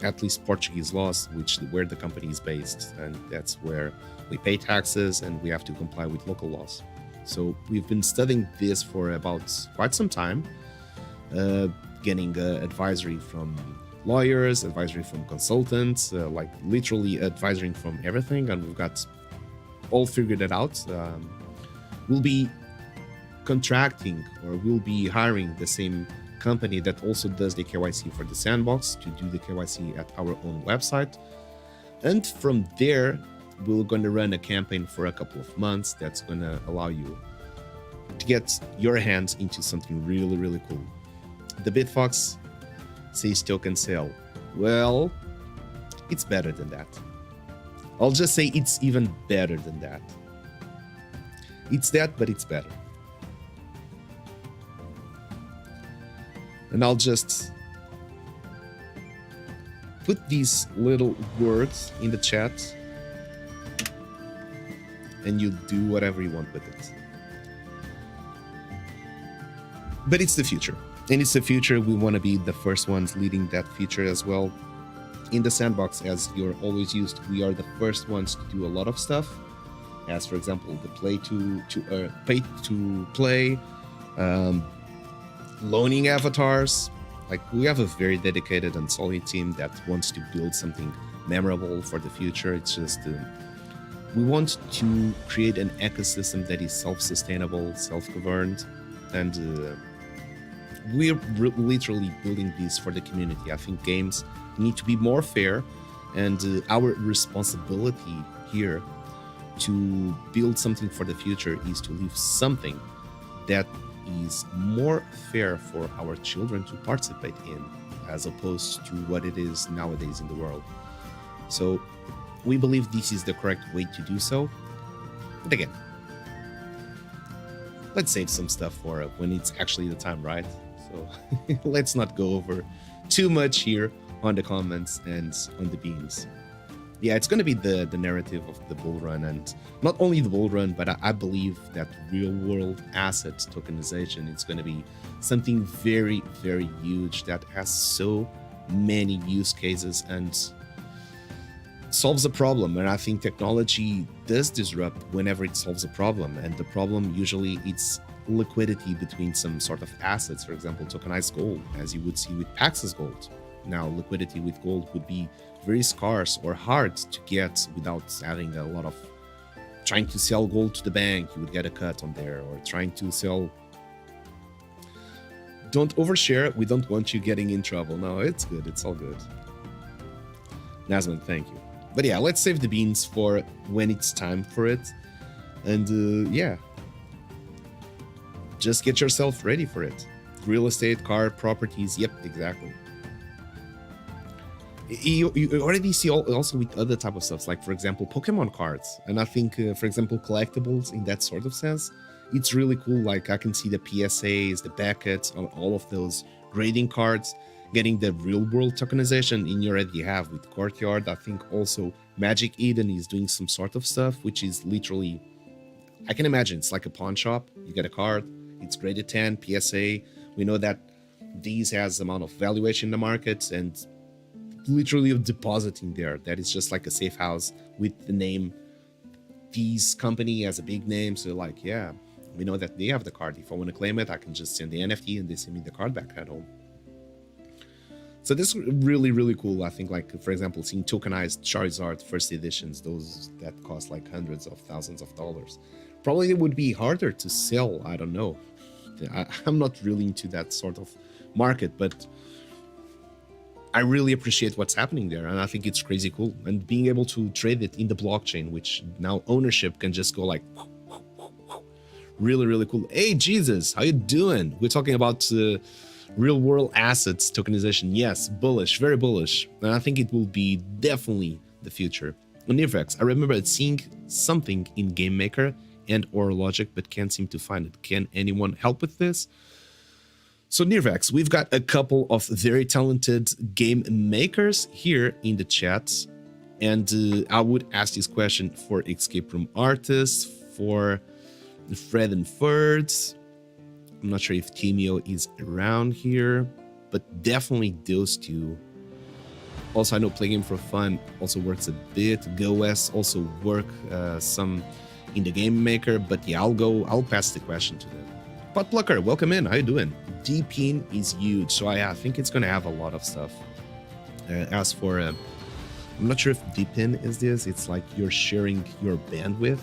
Speaker 4: at least Portuguese laws, where the company is based, and that's where we pay taxes and we have to comply with local laws. So we've been studying this for about quite some time, getting advisory from lawyers, advisory from consultants, like literally advisory from everything, and we've got all figured it out. We'll be contracting, or we'll be hiring the same company that also does the KYC for the Sandbox to do the KYC at our own website. And from there, we're going to run a campaign for a couple of months that's going to allow you to get your hands into something really cool. The Bitfox says token sale. Well, it's better than that. I'll just say it's even better than that. It's that, but it's better. And I'll just put these little words in the chat, and you do whatever you want with it. But it's the future. And it's the future. We want to be the first ones leading that future as well. In the Sandbox, as you're always used, we are the first ones to do a lot of stuff. As, for example, the pay to play, loaning avatars. Like, we have a very dedicated and solid team that wants to build something memorable for the future. It's just we want to create an ecosystem that is self-sustainable, self-governed, and we're literally building this for the community. I think games need to be more fair, and our responsibility here to build something for the future is to leave something that is more fair for our children to participate in, as opposed to what it is nowadays in the world. So we believe this is the correct way to do so. But again, let's save some stuff for when it's actually the time, right? So let's not go over too much here on the comments and on the beans. Yeah, it's going to be the narrative of the bull run, and not only the bull run, but I believe that real world asset tokenization is going to be something very huge that has so many use cases and solves a problem. And I think technology does disrupt whenever it solves a problem, and the problem usually it's liquidity between some sort of assets. For example, tokenized gold, as you would see with Pax's gold. Now, liquidity with gold would be very scarce or hard to get without having a lot of trying to sell gold to the bank. You would get a cut on there, or trying to sell. Don't overshare. We don't want you getting in trouble. No, it's good. It's all good. Nazman, thank you. But yeah, let's save the beans for when it's time for it. And yeah, just get yourself ready for it. Real estate, car, properties. Yep, exactly. You already see also with other type of stuff, like, for example, Pokemon cards. And I think, for example, collectibles in that sort of sense, it's really cool. Like, I can see the PSAs, the Beckett's, all of those grading cards, getting the real world tokenization. And you already have with Courtyard. I think also Magic Eden is doing some sort of stuff, which is literally, I can imagine it's like a pawn shop. You get a card, it's graded 10, PSA. We know that these has amount of valuation in the market, and literally a deposit in there that is just like a safe house with the name These company as a big name. So like, yeah, we know that they have the card. If I want to claim it, I can just send the NFT and they send me the card back at home. So this is really, really cool. I think, like, for example, seeing tokenized Charizard first editions, those that cost like hundreds of thousands of dollars. Probably it would be harder to sell. I don't know. I'm not really into that sort of market, but I really appreciate what's happening there. And I think it's crazy cool. And being able to trade it in the blockchain, which now ownership can just go like, really, really cool. Hey, Jesus, how you doing? We're talking about real world assets tokenization. Yes, bullish, very bullish. And I think it will be definitely the future. On Nirvex, I remember seeing something in Game Maker and or Logic, but can't seem to find it. Can anyone help with this? So Nirvex, we've got a couple of very talented game makers here in the chat. And I would ask this question for Escape Room Artists, for Fred and Ferds. I'm not sure if Timio is around here, but definitely those two. Also, I know Play Game for Fun also works a bit. GoS also work some in the Game Maker, but yeah, I'll pass the question to them. Potplucker, welcome in. How you doing? Deepin is huge, so I think it's gonna have a lot of stuff. As for, I'm not sure if Deepin is this. It's like you're sharing your bandwidth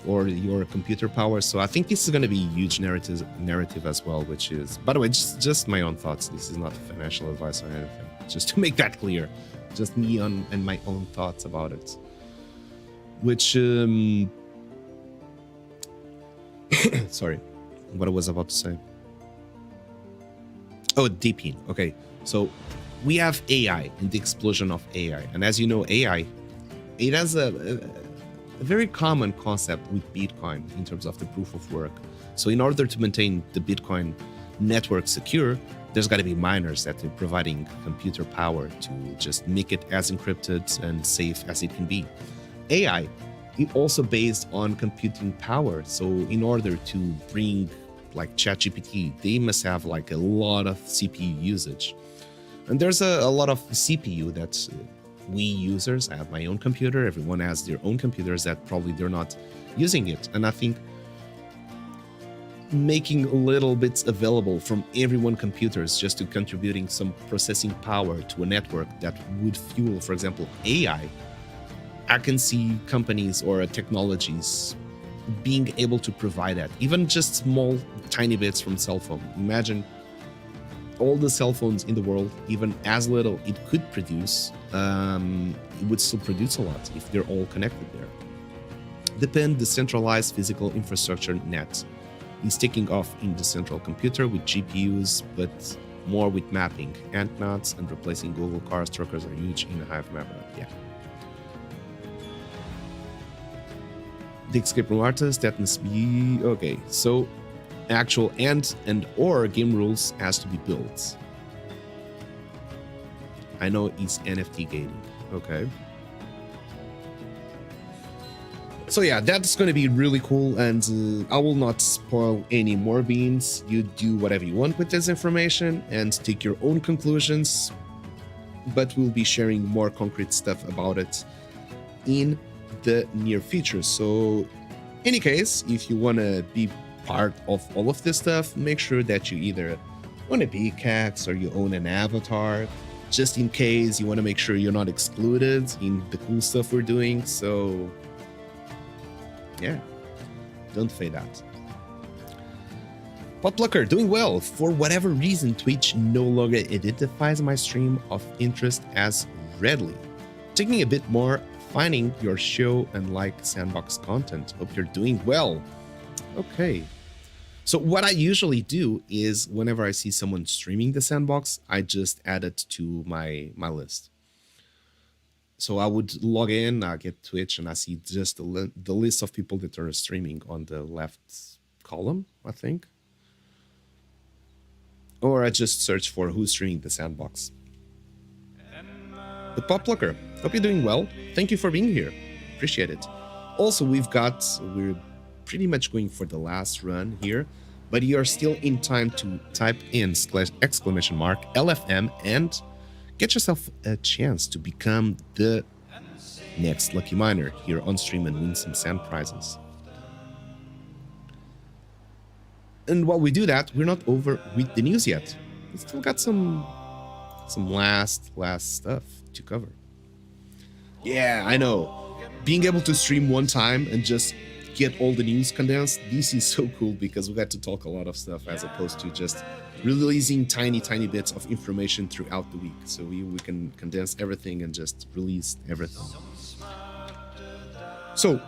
Speaker 4: or your computer power. So I think this is going to be a huge narrative as well, which is, by the way, just my own thoughts. This is not financial advice or anything. Just to make that clear, just me and my own thoughts about it. Which, sorry, what I was about to say. Oh, Deepin. Okay, so we have AI and the explosion of AI, and as you know, AI, it has a very common concept with Bitcoin in terms of the proof of work. So in order to maintain the Bitcoin network secure, there's got to be miners that are providing computer power to just make it as encrypted and safe as it can be. AI is also based on computing power. So in order to bring like ChatGPT, they must have like a lot of CPU usage. And there's a lot of CPU that we users, I have my own computer, everyone has their own computers that probably they're not using it. And I think making little bits available from everyone computers just to contributing some processing power to a network that would fuel, for example, AI, I can see companies or technologies being able to provide that, even just small, tiny bits from cell phone. Imagine all the cell phones in the world, even as little it could produce, it would still produce a lot if they're all connected there. Depend decentralized physical infrastructure net is taking off in the central computer with GPUs, but more with mapping. Ant nodes and replacing Google cars, truckers are huge in a Hive map. Yeah. The Escape Room Artist, that must be okay. So actual and or game rules has to be built. I know it's NFT gating. Okay. So yeah, that's going to be really cool, and I will not spoil any more beans. You do whatever you want with this information and take your own conclusions, but we'll be sharing more concrete stuff about it in the near future. So in any case, if you want to be part of all of this stuff, make sure that you either own a Pickaxe or you own an avatar, just in case you want to make sure you're not excluded in the cool stuff we're doing. So yeah, don't fade out. Potlucker, doing well. For whatever reason, Twitch no longer identifies my stream of interest as readily. Taking a bit more, finding your show and like Sandbox content. Hope you're doing well. Okay. So what I usually do is whenever I see someone streaming the Sandbox, I just add it to my list. So I would log in, I get Twitch, and I see just the list of people that are streaming on the left column, I think. Or I just search for who's streaming the Sandbox. But Potlucker, hope you're doing well. Thank you for being here. Appreciate it. Also, we're pretty much going for the last run here, but you're still in time to type in exclamation mark LFM and get yourself a chance to become the next lucky miner here on stream and win some sand prizes. And while we do that, we're not over with the news yet. We still got some last stuff to cover. Yeah, I know. Being able to stream one time and just get all the news condensed, this is so cool because we got to talk a lot of stuff as opposed to just releasing tiny bits of information throughout the week. So we can condense everything and just release everything. So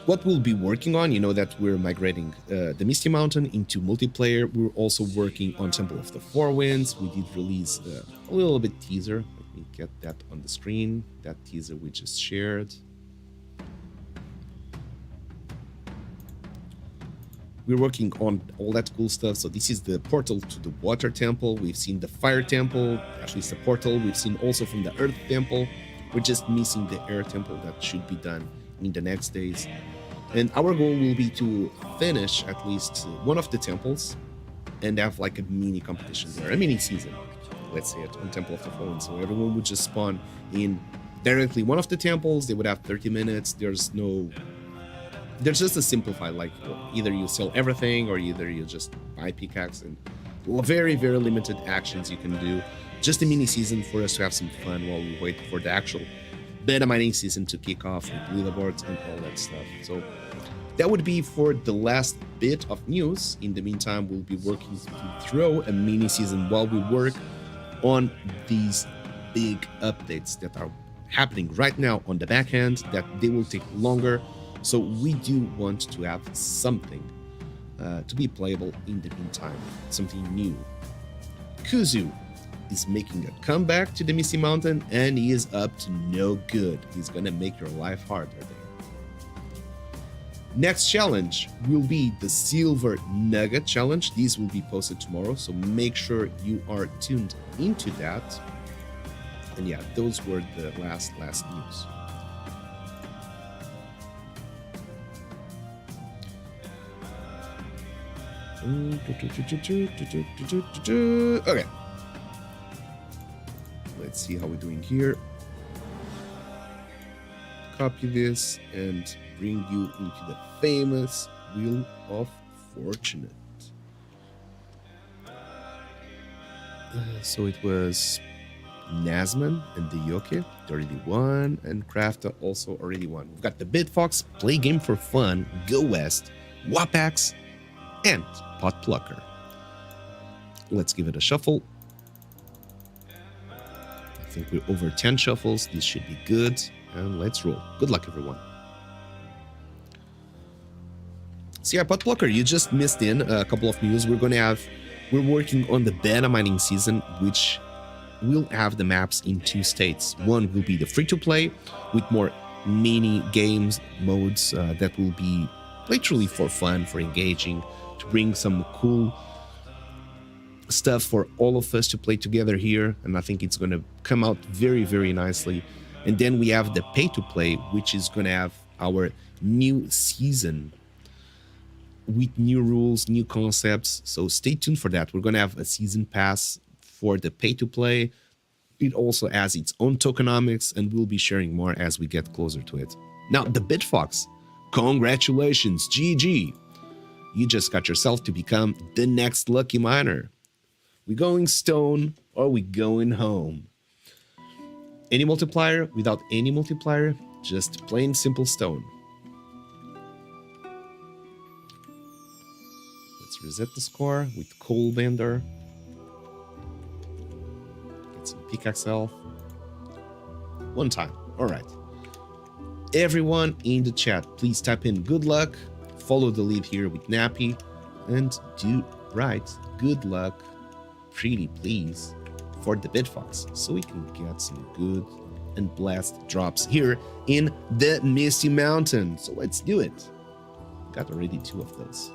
Speaker 4: what we'll be working on, you know that we're migrating the Misty Mountain into multiplayer. We're also working on Temple of the Four Winds. We did release a little bit teaser. Let me get that on the screen. That teaser we just shared. We're working on all that cool stuff. So this is the portal to the Water Temple. We've seen the Fire Temple, at least the portal. We've seen also from the Earth Temple. We're just missing the Air Temple that should be done in the next days. And our goal will be to finish at least one of the temples and have like a mini competition there, a mini season, let's say it, on Temple of the Fallen. So everyone would just spawn in directly one of the temples. They would have 30 minutes. There's just a simplified, like either you sell everything or either you just buy Pickaxe, and very limited actions you can do. Just a mini season for us to have some fun while we wait for the actual beta mining season to kick off with leaderboards and all that stuff. So that would be for the last bit of news. In the meantime, we'll be working to throw a mini season while we work on these big updates that are happening right now on the back end, that they will take longer. So we do want to have something to be playable in the meantime, something new. Kuzu is making a comeback to the Misty Mountain, and he is up to no good. He's gonna make your life harder there. Next challenge will be the Silver Nugget Challenge. These will be posted tomorrow, so make sure you are tuned into that. And yeah, those were the last news. Okay. Let's see how we're doing here. Copy this and bring you into the famous Wheel of Fortune. So it was Nazman and the Yoke, they already won, and Crafter also already won. We've got the Bitfox, Play Game for Fun, Go West, Wapax, and Pot Plucker. Let's give it a shuffle. I think we're over 10 shuffles. This should be good. And let's roll. Good luck, everyone. So yeah, Pot Plucker, you just missed in a couple of news. We're working on the beta mining season, which will have the maps in two states. One will be the free-to-play with more mini games modes that will be literally for fun, for engaging, to bring some cool stuff for all of us to play together here, and I think it's going to come out very nicely. And then we have the pay-to-play, which is going to have our new season with new rules, new concepts, so stay tuned for that. We're going to have a season pass for the pay-to-play. It also has its own tokenomics, and we'll be sharing more as we get closer to it. Now, the Bitfox, congratulations, GG! You just got yourself to become the next lucky miner. We going stone or we going home? Any multiplier? Without any multiplier? Just plain simple stone. Let's reset the score with Coal Bender. Get some Pickaxe health. One time. Alright. Everyone in the chat, please type in good luck. Follow the lead here with Nappy. And do right. Good luck. Pretty please. For the Bitfox, so we can get some good and blessed drops here in the Misty Mountain. So let's do it. Got already 2 of those.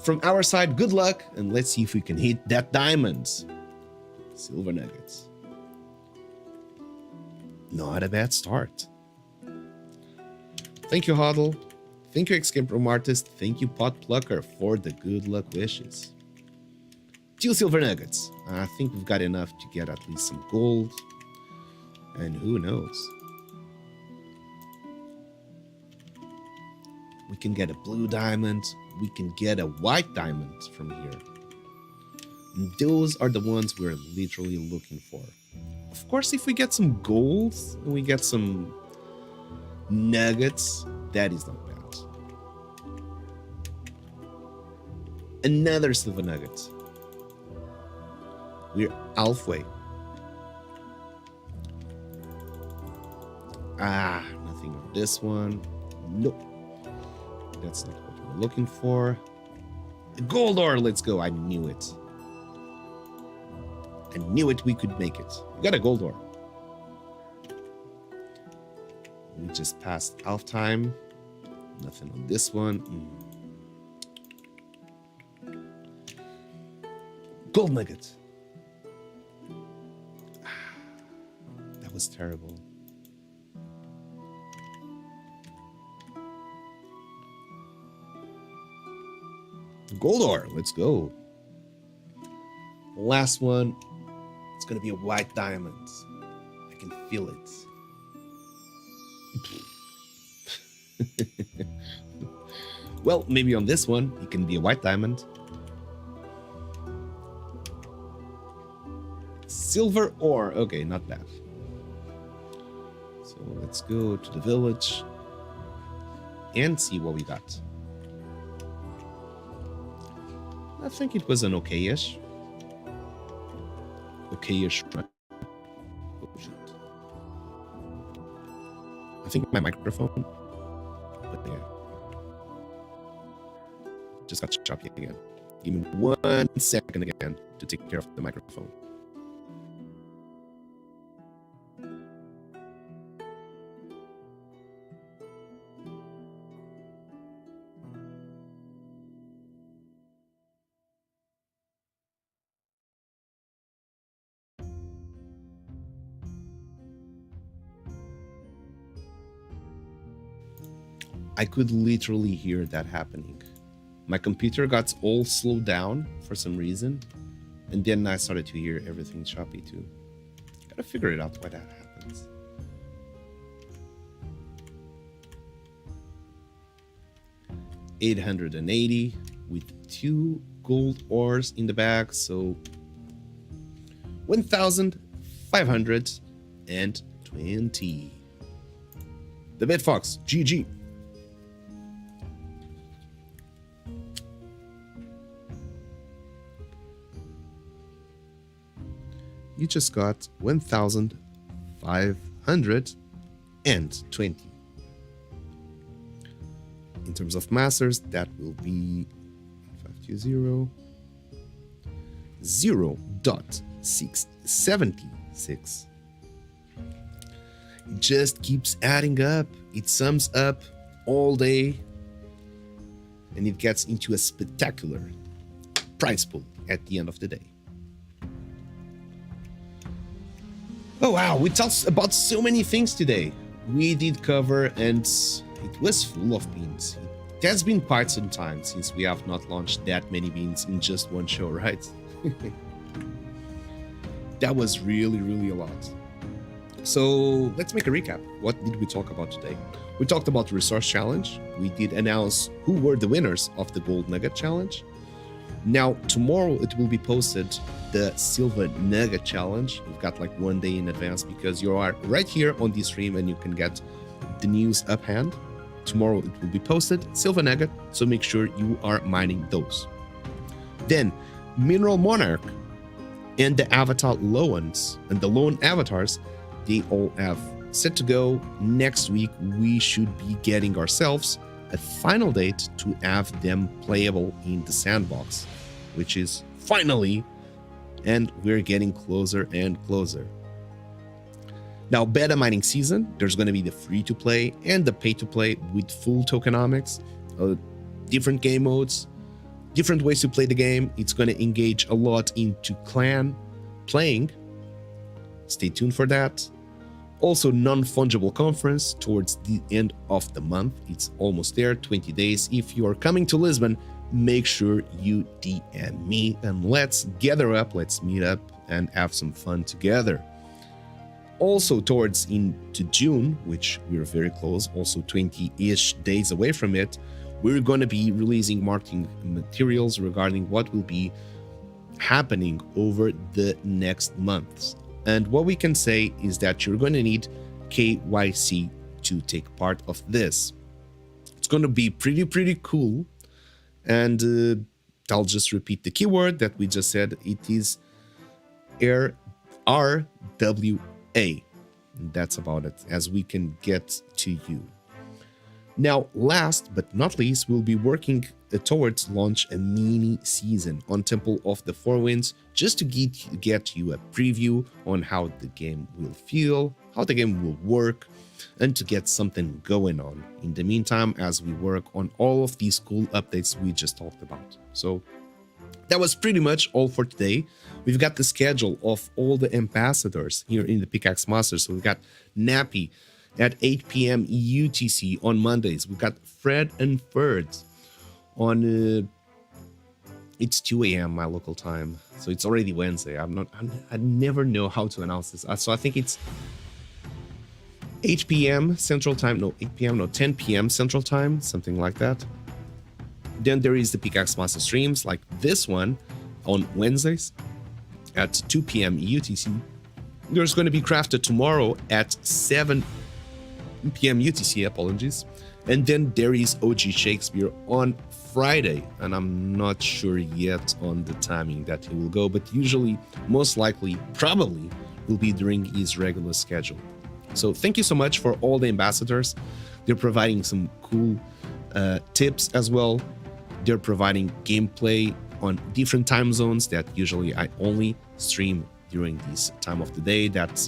Speaker 4: From our side, good luck, and let's see if we can hit that diamond. Silver nuggets. Not a bad start. Thank you, Huddle. Thank you, Escape Room Artist. Thank you, Pot Plucker, for the good luck wishes. 2 silver nuggets. I think we've got enough to get at least some gold. And who knows? We can get a blue diamond. We can get a white diamond from here. And those are the ones we're literally looking for. Of course, if we get some gold and we get some nuggets, that is not bad. Another silver nugget. We're halfway. Nothing on this one. Nope. That's not what we're looking for. A gold ore, let's go. I knew it. I knew it, we could make it. We got a gold ore. We just passed half time. Nothing on this one. Gold nugget. That was terrible. Gold ore, let's go. Last one. It's gonna be a white diamond. I can feel it. Well, maybe on this one, it can be a white diamond. Silver ore. Okay, not bad. So let's go to the village and see what we got. I think it was an okay-ish. Okay-ish run. Oh, shit. I think my microphone. But yeah. Just got choppy again. Give me 1 second again to take care of the microphone. I could literally hear that happening. My computer got all slowed down for some reason, and then I started to hear everything choppy too. Gotta figure it out why that happens. $880 with 2 gold ores in the bag, so 1,520. The Bitfox, GG. You just got 1,520. In terms of masters, that will be 520 0.676. It just keeps adding up. It sums up all day, and it gets into a spectacular prize pool at the end of the day. Oh wow, we talked about so many things today. We did cover, and it was full of beans. It has been quite some time since we have not launched that many beans in just one show, right? That was really, really a lot. So let's make a recap. What did we talk about today? We talked about the resource challenge. We did announce who were the winners of the gold nugget challenge. Now, tomorrow it will be posted the silver nugget challenge. We've got like 1 day in advance because you are right here on this stream and you can get the news up hand. Tomorrow it will be posted, silver nugget, so make sure you are mining those. Then, Mineral Monarch and the Avatar Loans and the Loan Avatars, they all have set to go. Next week, we should be getting ourselves a final date to have them playable in the Sandbox, which is finally, and we're getting closer and closer. Now, beta mining season, there's going to be the free-to-play and the pay-to-play with full tokenomics, different game modes, different ways to play the game. It's going to engage a lot into clan playing. Stay tuned for that. Also, non-fungible conference towards the end of the month. It's almost there, 20 days. If you are coming to Lisbon, make sure you DM me and let's gather up, let's meet up and have some fun together. Also, towards into June, which we're very close, also 20-ish days away from it, we're going to be releasing marketing materials regarding what will be happening over the next months. And what we can say is that you're going to need KYC to take part of this. It's going to be pretty cool. And I'll just repeat the keyword that we just said. It is RWA. That's about it, as we can get to you. Now, last but not least, we'll be working towards launch a mini season on Temple of the Four Winds, just to get you a preview on how the game will feel, how the game will work, and to get something going on in the meantime as we work on all of these cool updates we just talked about. So that was pretty much all for today. We've got the schedule of all the ambassadors here in the Pickaxe Masters. So we've got Nappy at 8 p.m. UTC on Mondays. We've got Fred and Ferd on it's 2 a.m. my local time, so it's already Wednesday. I never know how to announce this. So I think it's 8 p.m. Central Time. No, 8 p.m. No, 10 p.m. Central Time, something like that. Then there is the Pickaxe Master streams like this one on Wednesdays at 2 p.m. UTC. There's going to be Crafted tomorrow at 7 p.m. UTC, apologies. And then there is OG Shakespeare on Friday, and I'm not sure yet on the timing that he will go, but usually, most likely, probably will be during his regular schedule. So thank you so much for all the ambassadors. They're providing some cool tips as well. They're providing gameplay on different time zones that usually I only stream during this time of the day that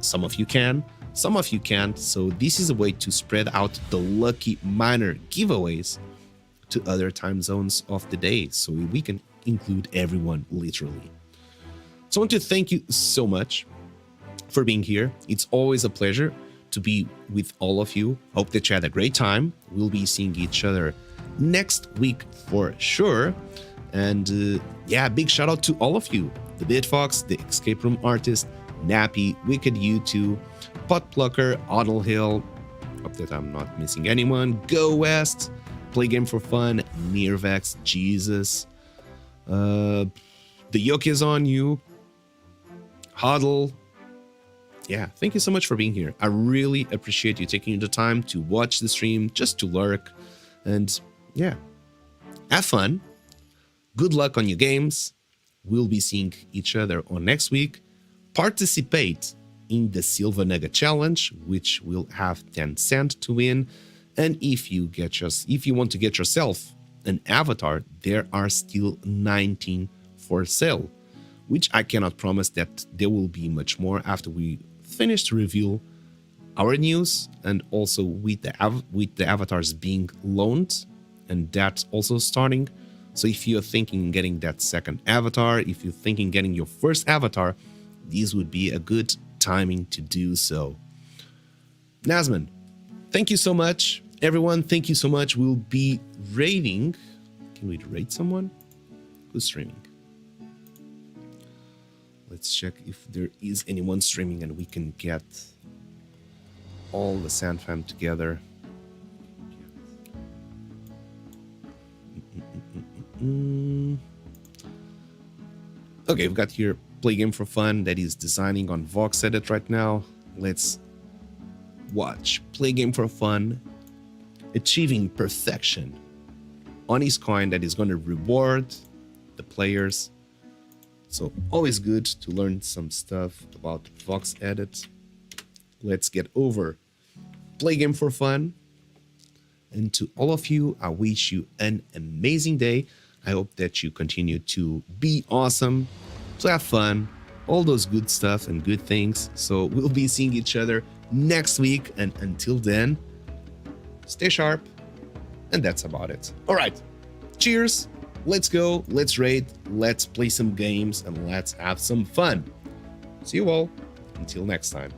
Speaker 4: some of you can, some of you can't. So this is a way to spread out the lucky miner giveaways to other time zones of the day, so we can include everyone literally. So I want to thank you so much for being here. It's always a pleasure to be with all of you. Hope that you had a great time. We'll be seeing each other next week for sure. And yeah, big shout out to all of you: the Bitfox, the Escape Room Artist, Nappy, Wicked U2, Pot Plucker, Oddle Hill. Hope that I'm not missing anyone. Go West, Play Game for Fun, Nearvex, Jesus, the Yoke is on you, Huddle. Yeah, thank you so much for being here. I really appreciate you taking the time to watch the stream, just to lurk, and yeah, have fun. Good luck on your games. We'll be seeing each other on next week. Participate in the Silver Nugget Challenge, which will have 10 cents to win. And if you want to get yourself an avatar, there are still 19 for sale, which I cannot promise that there will be much more after we finish to reveal our news, and also with the avatars being loaned, and that's also starting. So if you're thinking getting that second avatar, if you're thinking getting your first avatar, these would be a good timing to do so. Nasman, thank you so much. Everyone, thank you so much. We'll be raiding. Can we raid someone? Who's streaming? Let's check if there is anyone streaming and we can get all the Sand Fam together. Okay, we've got here Play Game for Fun that is designing on Vox Edit right now. Let's watch Play Game for Fun achieving perfection on his coin that is going to reward the players. So always good to learn some stuff about Vox Edit. Let's get over Play Game for Fun. And to all of you, I wish you an amazing day. I hope that you continue to be awesome, to have fun, all those good stuff and good things. So we'll be seeing each other next week. And until then, stay sharp. And that's about it. All right. Cheers. Let's go. Let's raid. Let's play some games and let's have some fun. See you all. Until next time.